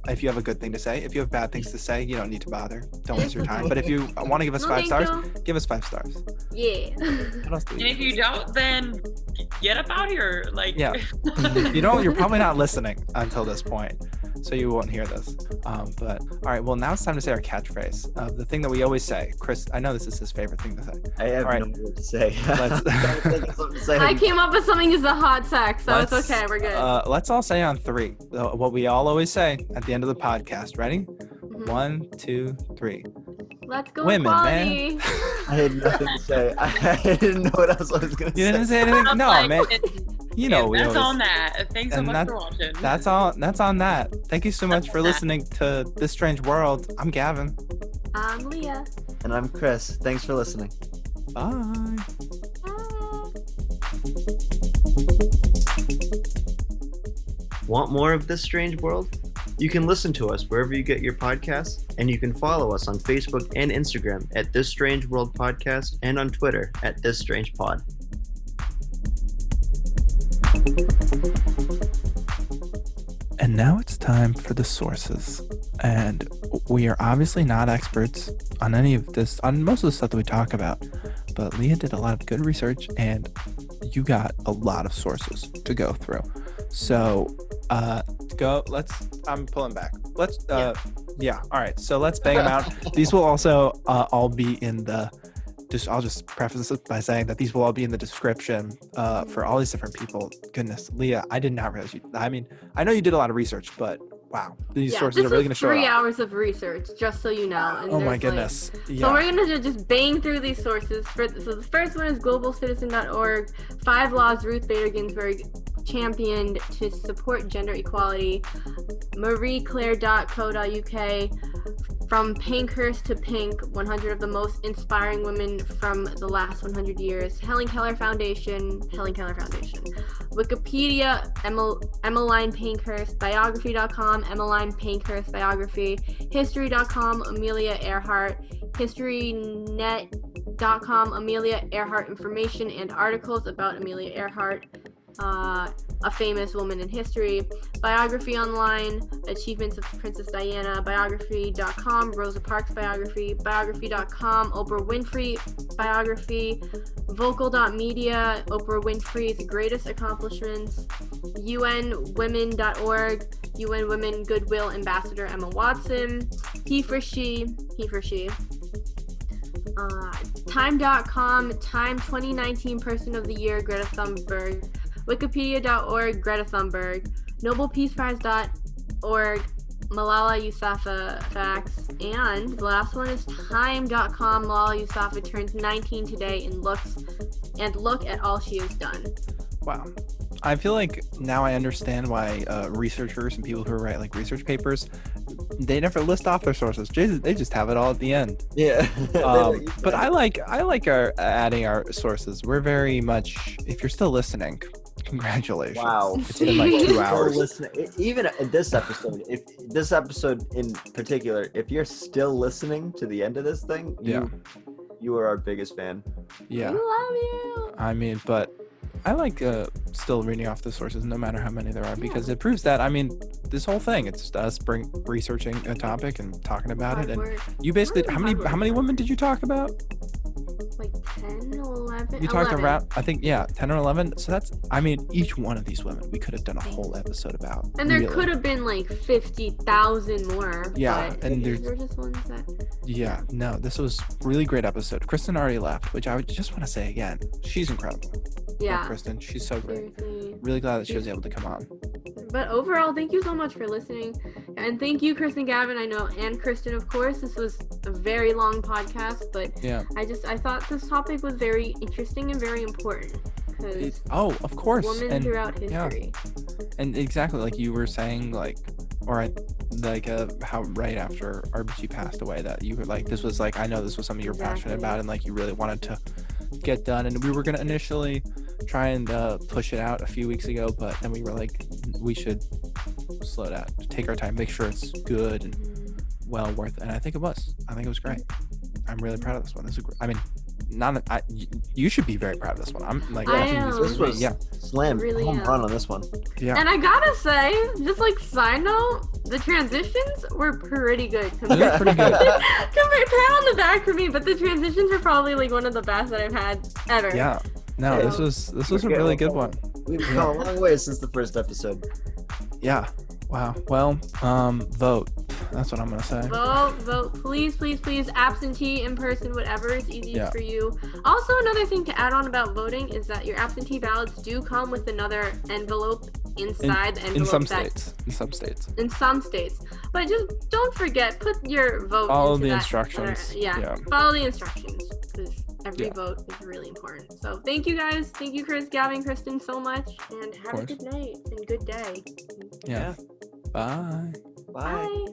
If you have a good thing to say. If you have bad things to say, you don't need to bother. Don't waste your time. But if you want to give us 5 stars, give us 5 stars. Yeah. What else do we And if you don't, then get up out here. Like, yeah. You know, you're probably not listening until this point, so you won't hear this. But all right, well, now it's time to say our catchphrase. The thing that we always say. Chris, I know this is his favorite thing to say. I have no word to say. I came up with something as a hot sex, so it's okay. We're good. Let's all say on 3 what we all always say at the end of the podcast. Ready? 1, 2, 3. Let's go, women, equality. Man. I had nothing to say. I didn't know what else I was going to say. You didn't say anything? No, man. You know, we that's always, on that. Thanks so much for watching. That's on that. Thank you so much for listening to This Strange World. I'm Gavin. I'm Leah. And I'm Chris. Thanks for listening. Bye. Bye. Want more of This Strange World? You can listen to us wherever you get your podcasts, and you can follow us on Facebook and Instagram at This Strange World Podcast and on Twitter at This Strange Pod. And now it's time for the sources. And we are obviously not experts on any of this, on most of the stuff that we talk about. But Leah did a lot of good research, and you got a lot of sources to go through. So, I'm pulling back. All right. So let's bang them out. These will also all be in the, I'll just preface this by saying that these will all be in the description for all these different people. Goodness, Leah, I did not realize I know you did a lot of research, but wow, these sources are really going to show up. 3 hours of research, just so you know. And oh my goodness. So we're going to just bang through these sources. So the first one is globalcitizen.org, 5 laws Ruth Bader Ginsburg championed to support gender equality, marieclaire.co.uk, From Pankhurst to Pink, 100 of the most inspiring women from the last 100 years, Helen Keller Foundation, Wikipedia, Emmeline Pankhurst, biography.com, Emmeline Pankhurst biography, history.com, Amelia Earhart, historynet.com, Amelia Earhart information and articles about Amelia Earhart, a famous woman in history, Biography Online, Achievements of Princess Diana, biography.com, Rosa Parks biography, biography.com, Oprah Winfrey biography, vocal.media, Oprah Winfrey's greatest accomplishments, unwomen.org, UN Women Goodwill Ambassador Emma Watson, he for she, time.com, Time 2019 Person of the Year, Greta Thunberg, Wikipedia.org, Greta Thunberg, NobelPeacePrize.org, Malala Yousafzai facts, and the last one is Time.com. Malala Yousafzai turns 19 today and look at all she has done. Wow. I feel like now I understand why researchers and people who write like research papers, they never list off their sources. They just have it all at the end. Yeah. But I like our adding our sources. We're very much, if you're still listening, congratulations. Wow. It's been like 2 hours. Even in this episode, if this episode in particular, if you're still listening to the end of this thing, you are our biggest fan. Yeah. We love you. I mean, but I like still reading off the sources no matter how many there are, because it proves that, I mean, this whole thing, it's just us researching a topic and talking about it. And you basically, how many women did you talk about? Like 10, 11? You talked around, I think, 10 or 11. So that's, I mean, each one of these women, we could have done a whole episode about. And there could have been like 50,000 more. Yeah, but and these were just ones that... Yeah, no, this was really great episode. Kristen already left, which I would just want to say again, she's incredible. Yeah. Love Kristen, she's so great. Seriously. Really glad that she was able to come on. But overall, thank you so much for listening. And thank you, Kristen, Gavin, I know, and Kristen, of course. This was a very long podcast, but I thought this topic was very interesting and very important. Of course. Women throughout history. Yeah. And exactly like you were saying, like, how right after RBG passed away, that you were like, this was like, I know this was something you were passionate about and like you really wanted to get done. And we were going to initially try and push it out a few weeks ago, but then we were like, we should slow down, take our time, make sure it's good and well worth it. And I think it was great. I'm really proud of this one. You should be very proud of this one. I'm like, this was slam really home run on this one. Yeah. And I gotta say, just like side note, the transitions were pretty good. Pretty good. Pat on the back for me, but the transitions were probably like one of the best that I've had ever. Yeah. No, this was a really good one. We've come a long way since the first episode. Yeah. Wow. Well, vote. That's what I'm gonna say. Vote. Please. Absentee, in person, whatever is easiest for you. Also, another thing to add on about voting is that your absentee ballots do come with another envelope inside the envelope. In some states. In some states. But just don't forget, put your vote Follow into the that instructions. Follow the instructions, because every vote is really important. So thank you guys. Thank you, Chris, Gavin, Kristen, so much. And have a good night and good day. Yeah. Bye. Bye.